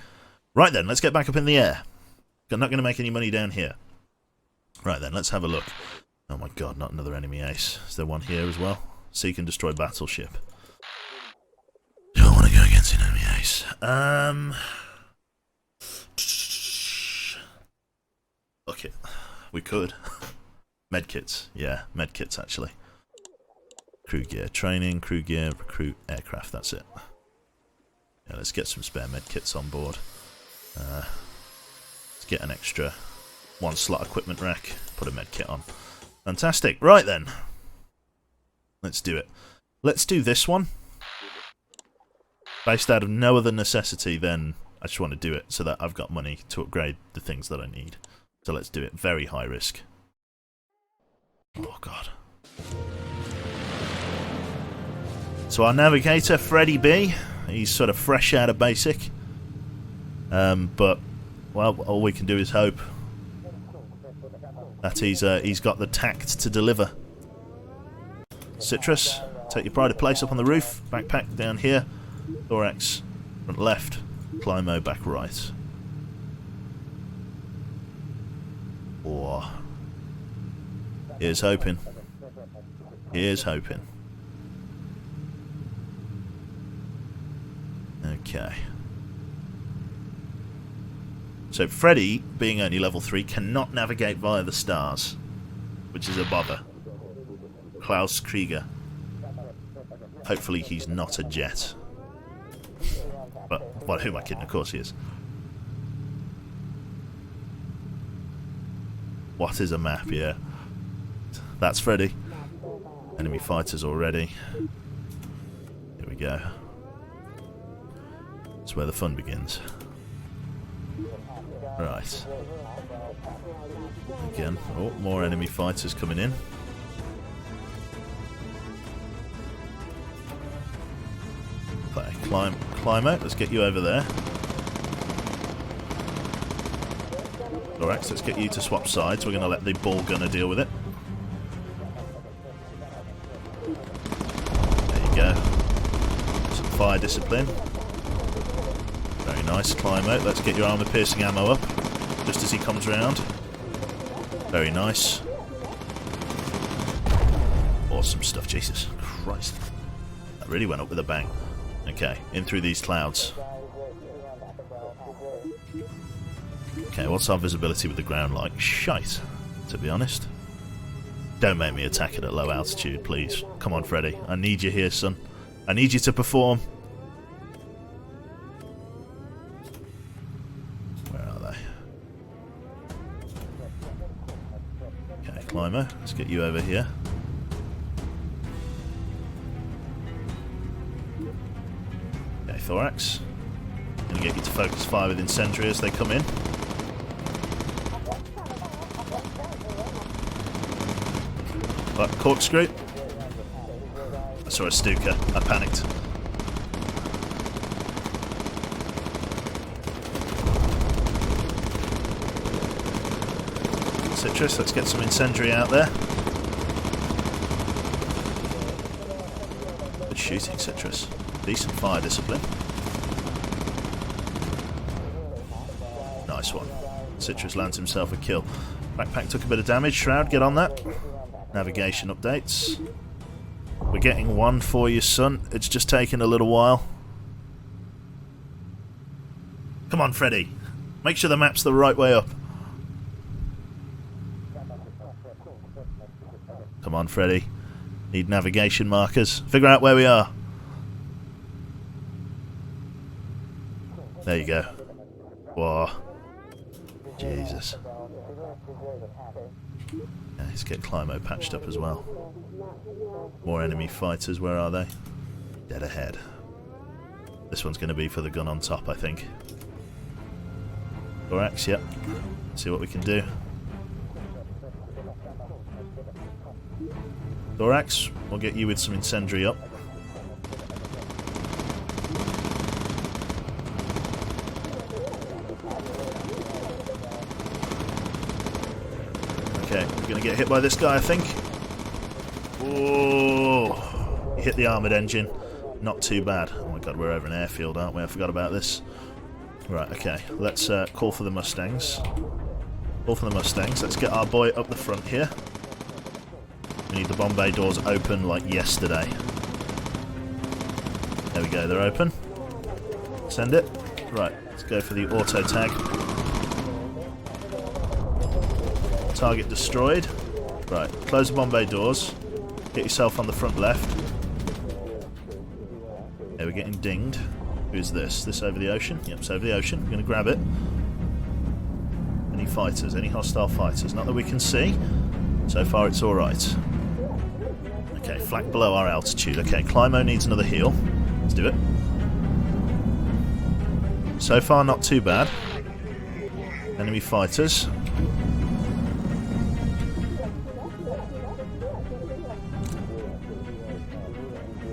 Right then, let's get back up in the air. I'm not going to make any money down here. Right then, let's have a look. Oh my god, not another enemy ace. Is there one here as well? Seek and destroy battleship. Don't want to go against an enemy ace. Look it. We could. Medkits. Yeah, medkits actually. Crew gear. Training, crew gear, recruit, aircraft. That's it. Yeah, let's get some spare medkits on board. Let's get an extra 1 slot equipment rack. Put a med kit on. Fantastic. Right then. Let's do it. Let's do this one. Based out of no other necessity than I just want to do it so that I've got money to upgrade the things that I need. So let's do it. Very high risk. Oh god. So our navigator, Freddie B, he's sort of fresh out of basic. But, well, all we can do is hope that he's got the tact to deliver. Citrus, take your pride of place up on the roof. Backpack down here. Thorax, front left. Climo, back right. Oh. Here's hoping. Here's hoping. Okay. So Freddy, being only level 3, cannot navigate via the stars, which is a bother. Klaus Krieger. Hopefully he's not a jet. But, well, who am I kidding? Of course he is. What is a map? Yeah. That's Freddy. Enemy fighters already. Here we go. That's where the fun begins. Right. Again. Oh, more enemy fighters coming in. Okay, climb out. Let's get you over there. Thorax, let's get you to swap sides. We're going to let the ball gunner deal with it. There you go. Some fire discipline. Very nice. Climb out. Let's get your armor-piercing ammo up just as he comes round. Very nice. Awesome stuff. Jesus Christ. That really went up with a bang. Okay, in through these clouds. Okay, what's our visibility with the ground like? Shite, to be honest. Don't make me attack it at low altitude, please. Come on, Freddy. I need you here, son. I need you to perform. Where are they? Okay, Climber, let's get you over here. Okay, Thorax. Gonna get you to focus fire with Incendiary as they come in. But corkscrew. I saw a Stuka. I panicked. Citrus, let's get some incendiary out there. Good shooting, Citrus. Decent fire discipline. Nice one. Citrus lands himself a kill. Backpack took a bit of damage. Shroud, get on that. Navigation updates. We're getting one for you, son. It's just taking a little while. Come on, Freddy. Make sure the map's the right way up. Come on, Freddy. Need navigation markers. Figure out where we are. There you go. Whoa. Jesus. Yeah, let's get Climo patched up as well. More enemy fighters, where are they? Dead ahead. This one's going to be for the gun on top, I think. Thorax, yep. See what we can do. Thorax, we'll get you with some incendiary up. Okay, we're going to get hit by this guy, I think. Oh, he hit the armoured engine. Not too bad. Oh my god, we're over an airfield, aren't we? I forgot about this. Right, okay. Let's call for the Mustangs. Call for the Mustangs. Let's get our boy up the front here. We need the bomb bay doors open like yesterday. There we go, they're open. Send it. Right, let's go for the auto tag. Target destroyed. Right, close the bomb bay doors. Get yourself on the front left. Okay, we're getting dinged. Who's this? This over the ocean? Yep, it's over the ocean. I'm going to grab it. Any fighters? Any hostile fighters? Not that we can see. So far it's alright. Okay, flak below our altitude. Okay, Climo needs another heal. Let's do it. So far not too bad. Enemy fighters.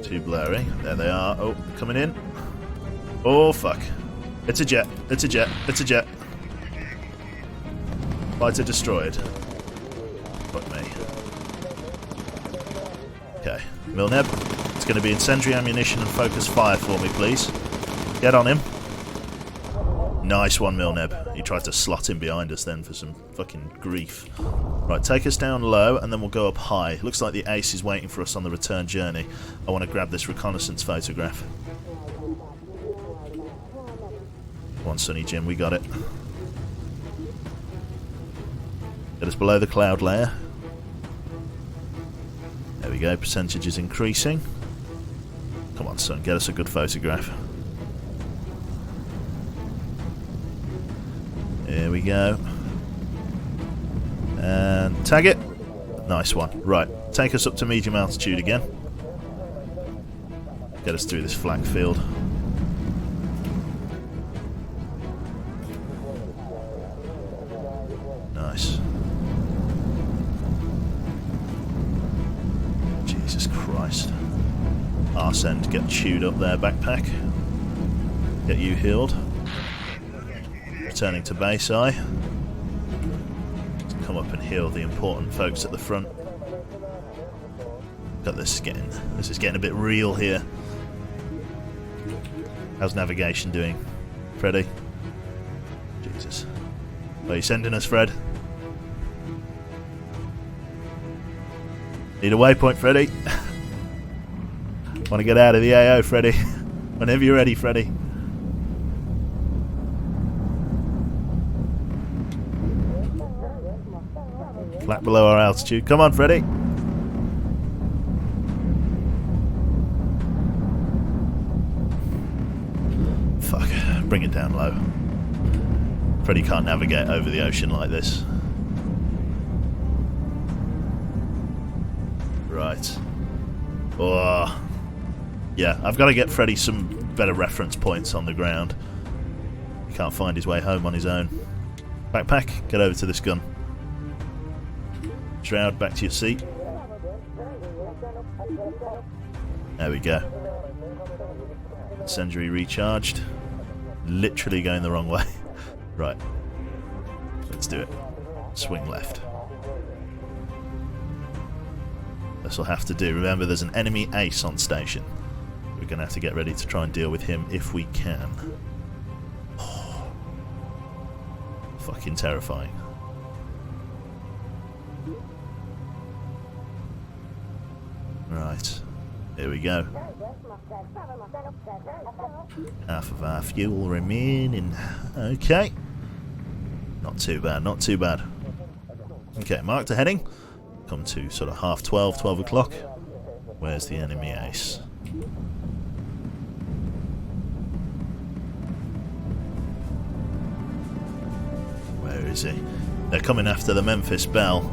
Too blurry. There they are. Oh, coming in. Oh, fuck. It's a jet. It's a jet. It's a jet. Fighter destroyed. Fuck me. Okay. Milneb, it's going to be incendiary ammunition and focus fire for me, please. Get on him. Nice one, Milneb. He tried to slot in behind us then for some fucking grief. Right, take us down low and then we'll go up high. Looks like the ace is waiting for us on the return journey. I want to grab this reconnaissance photograph. Come on, Sonny Jim, we got it. Get us below the cloud layer. There we go, percentage is increasing. Come on, son, get us a good photograph. Here we go. And tag it. Nice one. Right, take us up to medium altitude again. Get us through this flak field. Nice. Jesus Christ. Arse end, get chewed up there, backpack. Get you healed. Returning to base eye. Come up and heal the important folks at the front. Got this is getting a bit real here. How's navigation doing, Freddy? Jesus. Are you sending us, Fred? Need a waypoint, Freddy. Want to get out of the AO, Freddy? Whenever you're ready, Freddy. Flat below our altitude. Come on, Freddy. Fuck. Bring it down low. Freddy can't navigate over the ocean like this. Right. Oh. Yeah, I've got to get Freddy some better reference points on the ground. He can't find his way home on his own. Backpack, get over to this gun. Shroud, back to your seat. There we go. Incendiary recharged. Literally going the wrong way. Right. Let's do it. Swing left. This will have to do. Remember, there's an enemy ace on station. We're going to have to get ready to try and deal with him if we can. Oh. Fucking terrifying. Right, here we go. Half of our fuel remaining. Okay. Not too bad, not too bad. Okay, mark the heading. Come to sort of 12:30, 12 o'clock. Where's the enemy ace? Where is he? They're coming after the Memphis Bellle.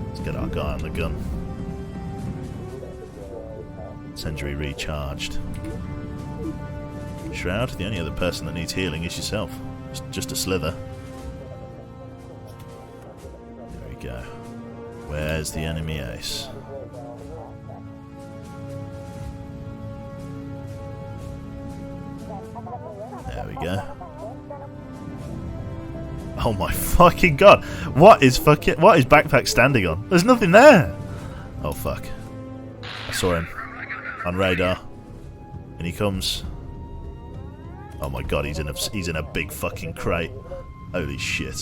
Let's get our guy on the gun. Incendiary recharged. Shroud, the only other person that needs healing is yourself. Just a slither. There we go. Where's the enemy ace? There we go. Oh my fucking god! What is Backpack standing on? There's nothing there! Oh fuck. I saw him. On radar. And he comes. Oh my god, he's in a big fucking crate. Holy shit.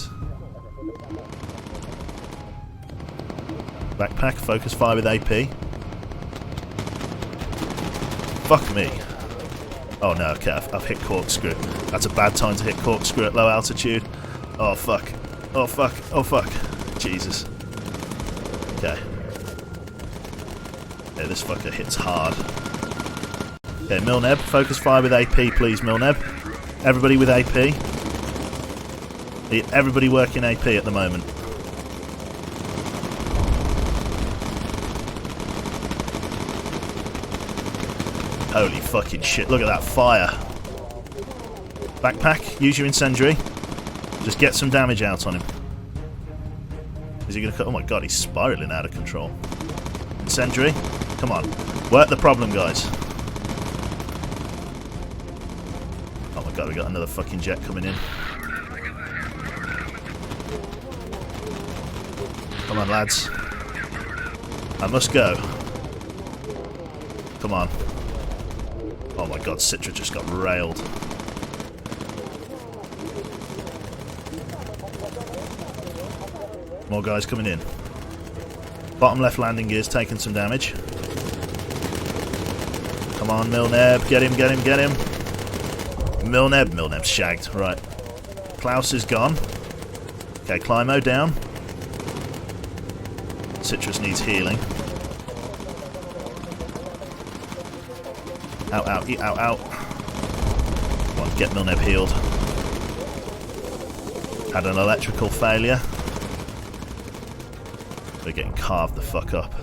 Backpack, focus fire with AP. Fuck me. Oh no, okay, I've hit corkscrew. That's a bad time to hit corkscrew at low altitude. Oh fuck. Oh fuck. Oh fuck. Jesus. Okay. Yeah, this fucker hits hard. Okay, Milneb, focus fire with AP, please, Milneb. Everybody with AP. Everybody working AP at the moment. Holy fucking shit, look at that fire. Backpack, use your incendiary. Just get some damage out on him. Is he going to cut? Oh my god, he's spiraling out of control. Incendiary, come on. Work the problem, guys. Oh my god, we got another fucking jet coming in. Come on, lads. I must go. Come on. Oh my god, Citra just got railed. More guys coming in. Bottom left landing gear's taking some damage. Come on, Milneb. Get him, get him, get him. Milneb's shagged. Right. Klaus is gone. Okay, Climo down. Citrus needs healing. Out, out, eat out, out. Come on, get Milneb healed. Had an electrical failure. We're getting carved the fuck up.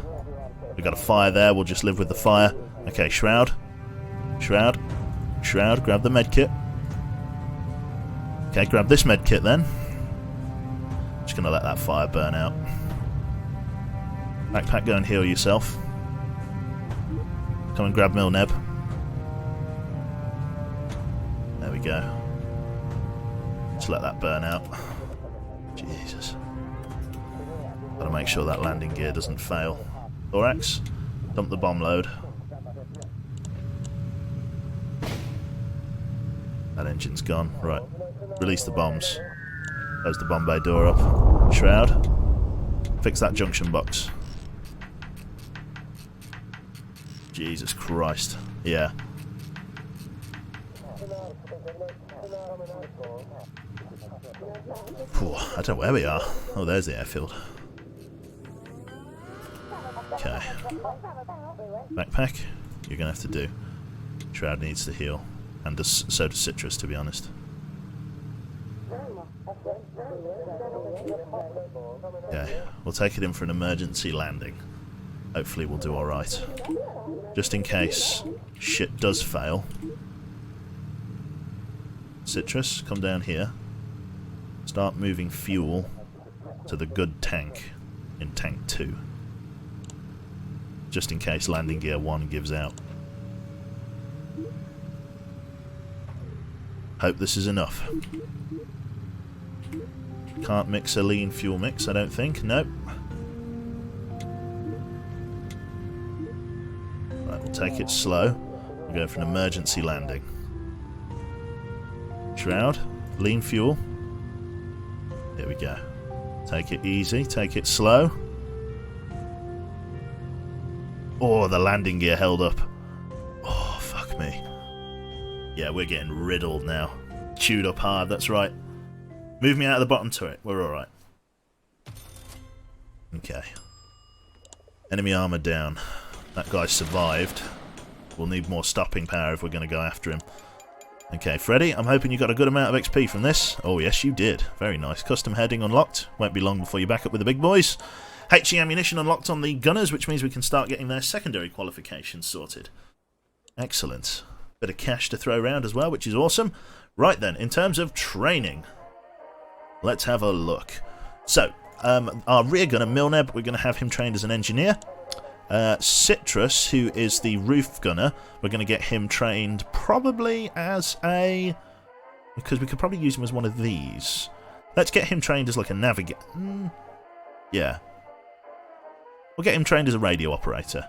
We got a fire there, we'll just live with the fire. Okay, Shroud. Shroud. Shroud, grab the medkit. Okay, grab this medkit then. Just gonna let that fire burn out. Backpack, go and heal yourself. Come and grab Milneb. There we go. Just let that burn out. Jesus. Gotta make sure that landing gear doesn't fail. Thorax, dump the bomb load. That engine's gone. Right. Release the bombs. Close the bomb bay door up. Shroud. Fix that junction box. Jesus Christ. Yeah. Whew, I don't know where we are. Oh, there's the airfield. Okay. Backpack, you're going to have to do. Shroud needs to heal. And so does Citrus, to be honest. Okay, we'll take it in for an emergency landing. Hopefully we'll do alright. Just in case shit does fail. Citrus, come down here. Start moving fuel to the good tank in tank 2. Just in case landing gear 1 gives out. Hope this is enough. Can't mix a lean fuel mix, I don't think. Nope. Right, we'll take it slow. We'll go for an emergency landing. Shroud, lean fuel. Here we go. Take it easy, take it slow. Oh, the landing gear held up. Oh, fuck me. Yeah, we're getting riddled now. Chewed up hard, that's right. Move me out of the bottom turret. We're alright. Okay. Enemy armor down. That guy survived. We'll need more stopping power if we're going to go after him. Okay, Freddy, I'm hoping you got a good amount of XP from this. Oh, yes, you did. Very nice. Custom heading unlocked. Won't be long before you're back up with the big boys. HE ammunition unlocked on the gunners, which means we can start getting their secondary qualifications sorted. Excellent. Bit of cash to throw around as well, which is awesome. Right then, in terms of training, let's have a look. So, our rear gunner, Milneb, we're going to have him trained as an engineer. Citrus, who is the roof gunner, we're going to get him trained probably as a... because we could probably use him as one of these. Let's get him trained as like a navigator. Yeah. We'll get him trained as a radio operator,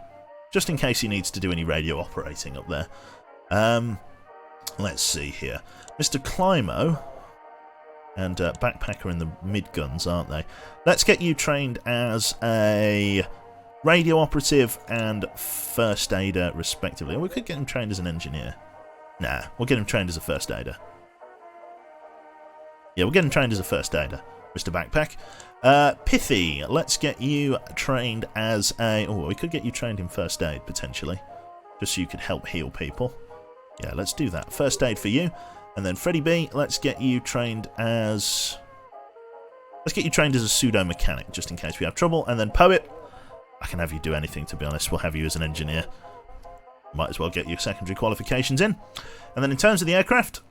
just in case he needs to do any radio operating up there. Let's see here. Mr. Climo and Backpacker in the mid-guns, aren't they? Let's get you trained as a radio operative and first aider, respectively. We could get him trained as an engineer. Nah, we'll get him trained as a first aider. Yeah, we'll get him trained as a first aider, Mr. Backpack. Pithy, let's get you trained as a... oh, we could get you trained in first aid, potentially. Just so you could help heal people. Yeah, let's do that. First aid for you. And then Freddy B, let's get you trained as... Let's get you trained as a pseudo-mechanic, just in case we have trouble. And then Poet, I can have you do anything, to be honest. We'll have you as an engineer. Might as well get your secondary qualifications in. And then in terms of the aircraft,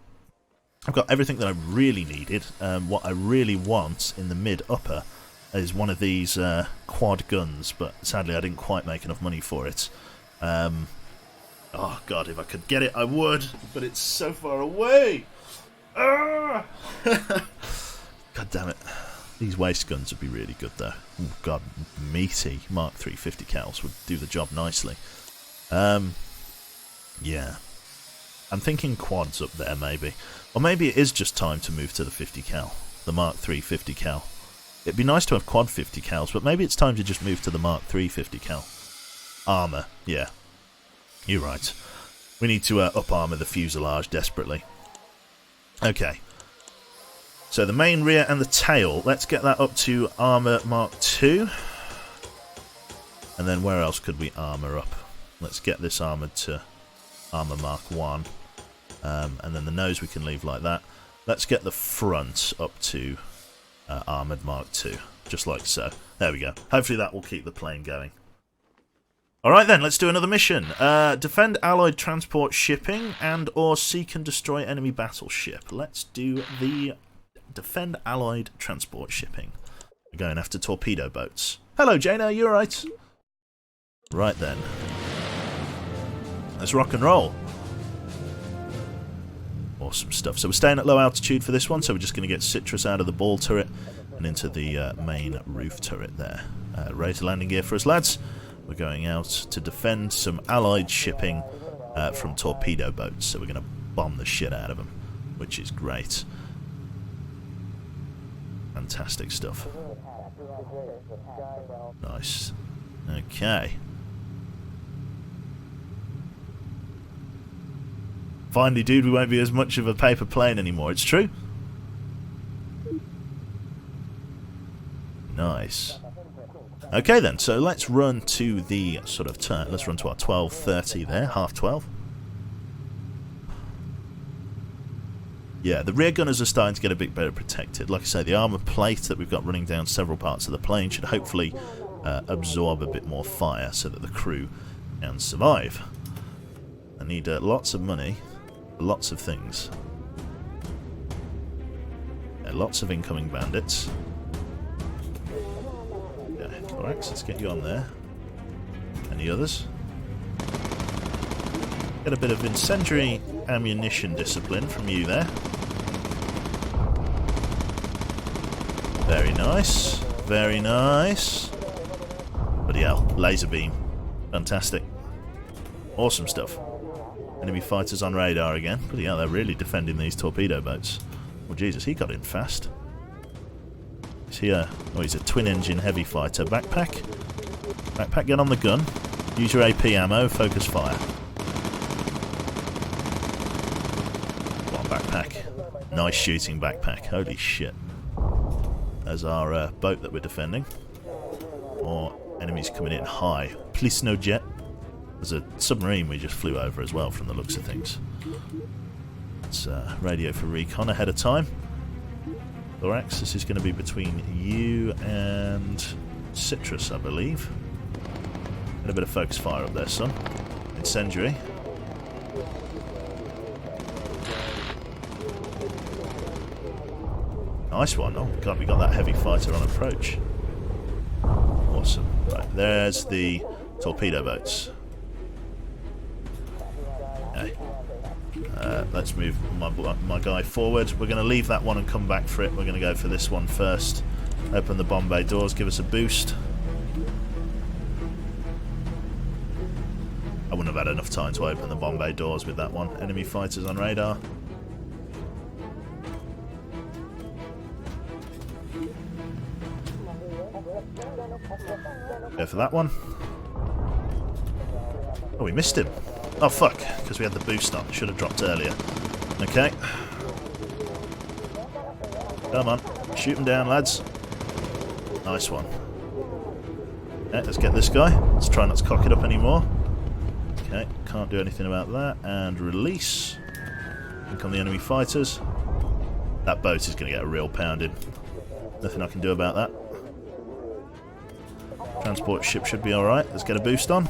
I've got everything that I really needed. What I really want in the mid-upper is one of these quad guns, but sadly I didn't quite make enough money for it. Oh god, if I could get it I would, but it's so far away! Ah! God damn it. These waist guns would be really good though. Oh god, meaty Mark 350 cals would do the job nicely. Yeah. I'm thinking quads up there maybe. Or maybe it is just time to move to the 50 cal. The Mark 350 cal. It'd be nice to have quad 50 cals, but maybe it's time to just move to the Mark 350 cal. Armour, yeah. You're right. We need to up armour the fuselage desperately. Okay. So the main rear and the tail, let's get that up to Armour Mark 2. And then where else could we armour up? Let's get this armoured to Armour Mark 1. And then the nose we can leave like that. Let's get the front up to Armoured Mark 2. Just like so. There we go. Hopefully that will keep the plane going. Alright then, let's do another mission. Defend Allied transport shipping and or seek and destroy enemy battleship. Let's do the Defend Allied transport shipping. We're going after torpedo boats. Hello Jaina, you alright? Right then. Let's rock and roll. Awesome stuff. So we're staying at low altitude for this one, so we're just going to get Citrus out of the ball turret and into the main roof turret there. Raise the landing gear for us, lads. We're going out to defend some Allied shipping from torpedo boats, so we're going to bomb the shit out of them, which is great. Fantastic stuff. Nice. Okay. Finally, dude, we won't be as much of a paper plane anymore. It's true. Nice. Okay then, so let's run to the sort of turn. Let's run to our 12:30 there, half 12. Yeah, the rear gunners are starting to get a bit better protected. Like I say, the armour plate that we've got running down several parts of the plane should hopefully absorb a bit more fire so that the crew can survive. I need lots of money, lots of things. Yeah, lots of incoming bandits. Yeah, alright, so let's get you on there. Any others? Get a bit of incendiary ammunition discipline from you there. Very nice. Very nice. Bloody hell. Laser beam. Fantastic. Awesome stuff. Enemy fighters on radar again. Bloody hell, they're really defending these torpedo boats. Oh Jesus, he got in fast. Is he a... Oh, he's a twin-engine heavy fighter. Backpack. Backpack, get on the gun. Use your AP ammo. Focus fire. Backpack. Nice shooting backpack. Holy shit. There's our boat that we're defending. More enemies coming in high. Police no jet. There's a submarine we just flew over as well from the looks of things. Let's radio for recon ahead of time. Thorax, this is going to be between you and Citrus, I believe. Get a bit of focus fire up there, son. Incendiary. Nice one. Oh god, we got that heavy fighter on approach. Awesome. Right, there's the torpedo boats. Okay. Let's move my guy forward. We're going to leave that one and come back for it. We're going to go for this one first. Open the bomb bay doors, give us a boost. I wouldn't have had enough time to open the bomb bay doors with that one. Enemy fighters on radar. Go for that one. Oh, we missed him. Oh, fuck. Because we had the boost on. Should have dropped earlier. Okay. Come on. Shoot him down, lads. Nice one. Okay, let's get this guy. Let's try not to cock it up anymore. Okay, can't do anything about that. And release. In come the enemy fighters. That boat is going to get a real pounding. Nothing I can do about that. Transport ship should be alright. Let's get a boost on.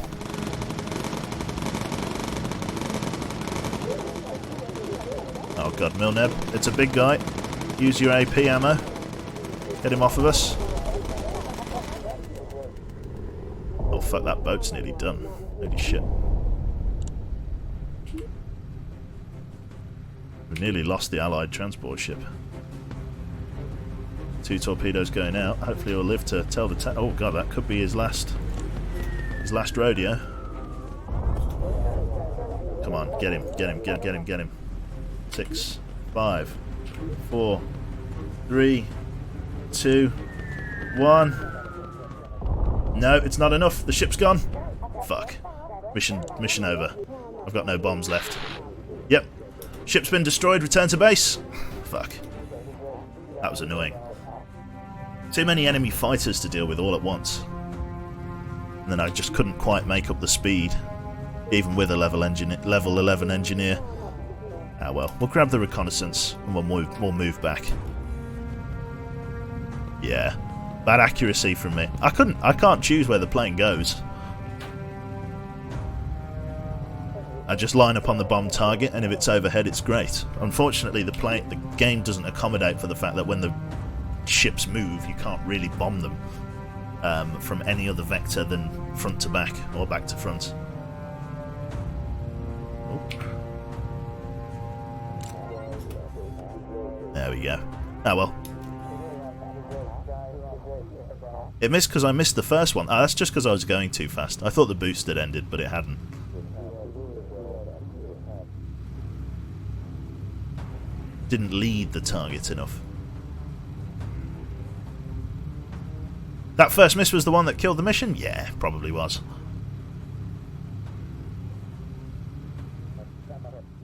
Oh god, Milneb. It's a big guy. Use your AP ammo. Get him off of us. Oh fuck, that boat's nearly done. Holy shit. We nearly lost the allied transport ship. 2 torpedoes going out. Hopefully he'll live to tell the oh god, that could be his last rodeo. Come on, get him, get him, get him, get him. 6, 5, 4, 3, 2, 1. No, it's not enough. The ship's gone. Fuck. Mission over. I've got no bombs left. Yep. Ship's been destroyed. Return to base. Fuck. That was annoying. Too many enemy fighters to deal with all at once. And then I just couldn't quite make up the speed, even with a level 11 engineer. Ah well, we'll grab the reconnaissance and we'll move back. Yeah, bad accuracy from me. I can't choose where the plane goes. I just line up on the bomb target, and if it's overhead, it's great. Unfortunately, the game doesn't accommodate for the fact that when the ships move, you can't really bomb them from any other vector than front to back or back to front. Oh. There we go. Oh well. It missed because I missed the first one. That's just because I was going too fast. I thought the boost had ended, but it hadn't. Didn't lead the target enough. That first miss was the one that killed the mission? Yeah, probably was.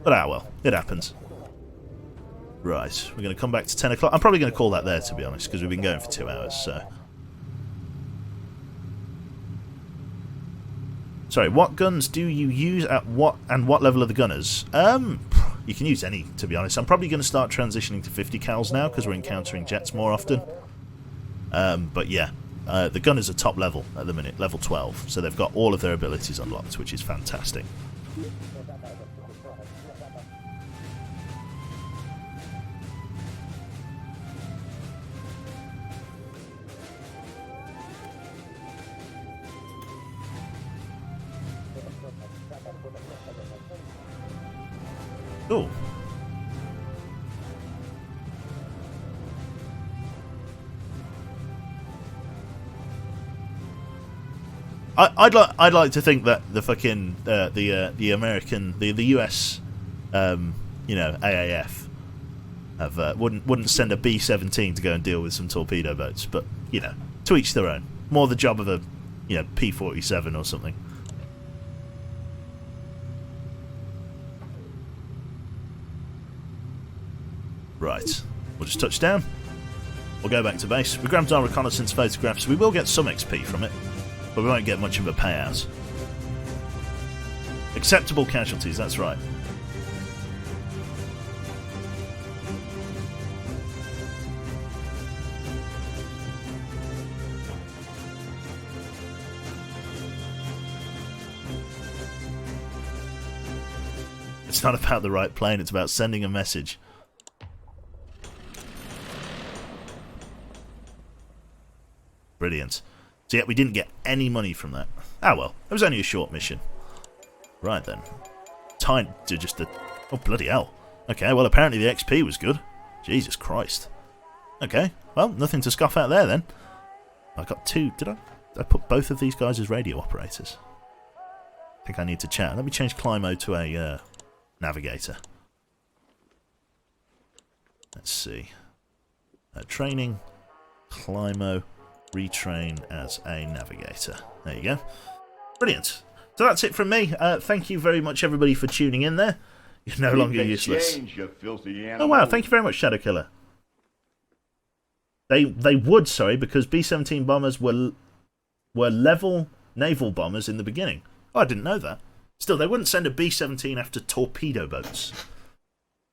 But ah well, it happens. Right, we're going to come back to 10 o'clock. I'm probably going to call that there, to be honest, because we've been going for 2 hours, so... Sorry, what guns do you use at what level of the gunners? You can use any, to be honest. I'm probably going to start transitioning to 50 cals now, because we're encountering jets more often. But yeah, the gunners are top level at the minute, level 12, so they've got all of their abilities unlocked, which is fantastic. Oh. I'd like to think that the fucking the American the US you know, AAF have wouldn't send a B-17 to go and deal with some torpedo boats, but you know, to each their own. More the job of a, you know, P-47 or something. Right, we'll just touch down. We'll go back to base. We grabbed our reconnaissance photographs. We will get some XP from it, but we won't get much of a payout. Acceptable casualties, that's right. It's not about the right plane, it's about sending a message. Brilliant. So yeah, we didn't get any money from that. Ah well, it was only a short mission. Right then. Time to just... Oh, bloody hell. Okay, well apparently the XP was good. Jesus Christ. Okay, well, nothing to scoff at there then. I got 2... Did I put both of these guys as radio operators? I think I need to chat. Let me change Climo to a navigator. Let's see. Training. Climo. Retrain as a navigator. There you go. Brilliant. So that's it from me. Thank you very much, everybody, for tuning in there. You're no longer useless. You filthy Oh, wow. Thank you very much, Shadow Killer. They would, sorry, because B-17 bombers were level naval bombers in the beginning. Oh, I didn't know that. Still, they wouldn't send a B-17 after torpedo boats.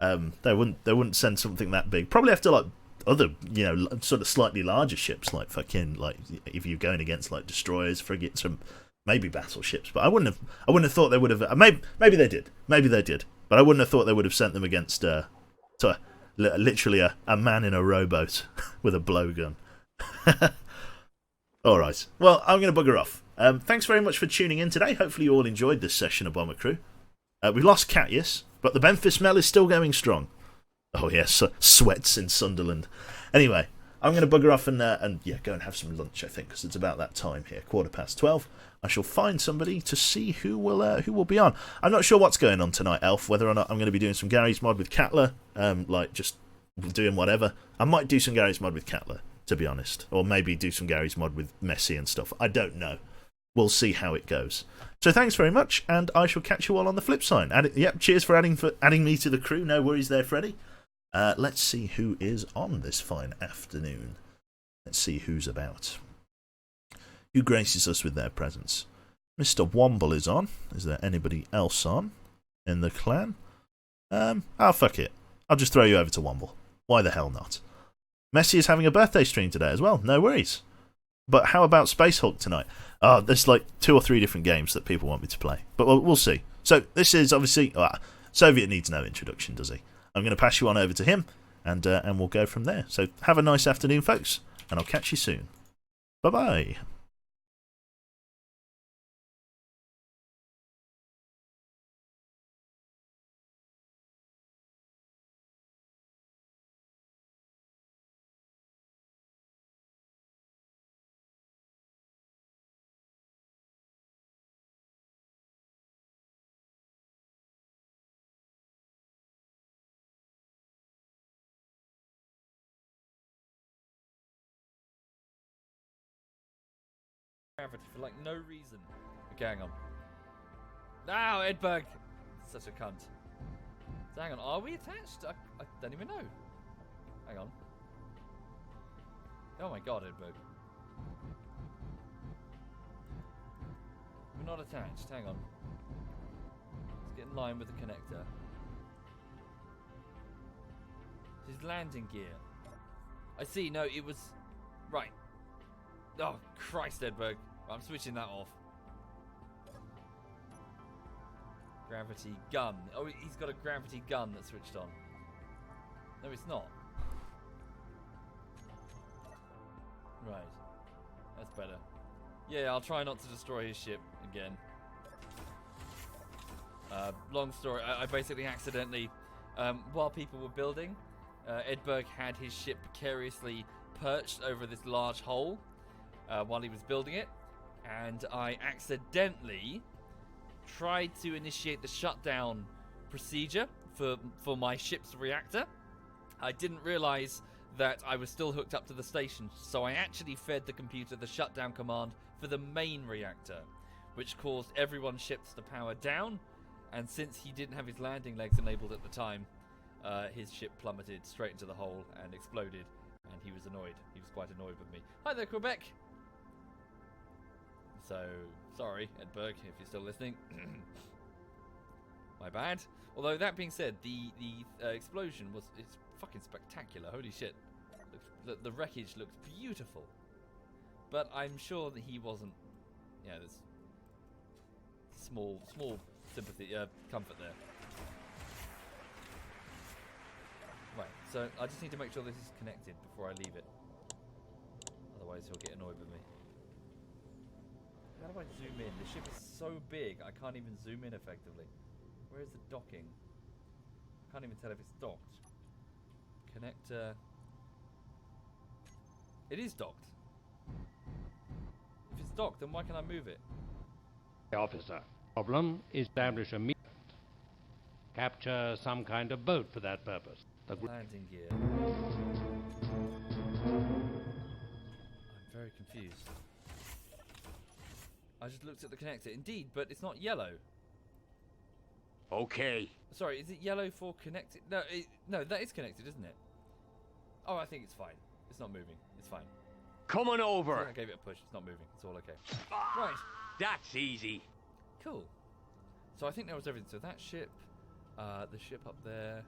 They wouldn't send something that big. Probably after like other, sort of slightly larger ships, like if you're going against like destroyers, frigates, and maybe battleships. But I wouldn't have thought they would have. Maybe they did. But I wouldn't have thought they would have sent them against literally a man in a rowboat with a blowgun. All right. Well, I'm going to bugger off. Thanks very much for tuning in today. Hopefully you all enjoyed this session of Bomber Crew. We lost Catius, but the Memphis Mel is still going strong. Oh yes, sweats in Sunderland. Anyway, I'm going to bugger off and go and have some lunch, I think, because it's about that time here, 12:15. I shall find somebody to see who will be on. I'm not sure what's going on tonight, Elf, whether or not I'm going to be doing some Gary's Mod with Catler, like just doing whatever. I might do some Gary's Mod with Catler, to be honest, or maybe do some Gary's Mod with Messi and stuff. I don't know. We'll see how it goes. So thanks very much, and I shall catch you all on the flip side. Cheers for adding me to the crew. No worries there, Freddie. Let's see who is on this fine afternoon. Let's see who's about. Who graces us with their presence? Mr. Womble is on. Is there anybody else on in the clan? Fuck it. I'll just throw you over to Womble. Why the hell not? Messi is having a birthday stream today as well. No worries. But how about Space Hulk tonight? There's like 2 or 3 different games that people want me to play. But we'll see. So this is obviously... Soviet needs no introduction, does he? I'm going to pass you on over to him, and we'll go from there. So have a nice afternoon, folks, and I'll catch you soon. Bye-bye. Gravity for like no reason. Okay, hang on. Now, Edberg! Such a cunt. So hang on, are we attached? I don't even know. Hang on. Oh my god, Edberg. We're not attached, hang on. Let's get in line with the connector. His landing gear. I see, no, it was... Right. Oh, Christ, Edberg. I'm switching that off. Gravity gun. Oh, he's got a gravity gun that's switched on. No, it's not. Right. That's better. Yeah, I'll try not to destroy his ship again. Long story. I basically accidentally, while people were building, Edberg had his ship precariously perched over this large hole while he was building it, and I accidentally tried to initiate the shutdown procedure for my ship's reactor. I didn't realize that I was still hooked up to the station, so I actually fed the computer the shutdown command for the main reactor, which caused everyone's ships to power down, and since he didn't have his landing legs enabled at the time, his ship plummeted straight into the hole and exploded, and he was annoyed. He was quite annoyed with me. Hi there, Quebec! So, sorry, Edberg, if you're still listening. My bad. Although, that being said, the explosion it's fucking spectacular. Holy shit. The wreckage looks beautiful. But I'm sure that he wasn't... Yeah, there's small sympathy, comfort there. Right, so I just need to make sure this is connected before I leave it. Otherwise he'll get annoyed with me. How do I zoom in? The ship is so big, I can't even zoom in effectively. Where is the docking? I can't even tell if it's docked. Connector... It is docked. If it's docked, then why can't I move it? Officer, problem, establish a meet. Capture some kind of boat for that purpose. Landing gear. I'm very confused. I just looked at the connector. Indeed, but it's not yellow. Okay. Sorry, is it yellow for connected? No, no, that is connected, isn't it? Oh, I think it's fine. It's not moving. It's fine. Coming over. I gave it a push. It's not moving. It's all okay. Right. That's easy. Cool. So I think that was everything. So that ship, the ship up there.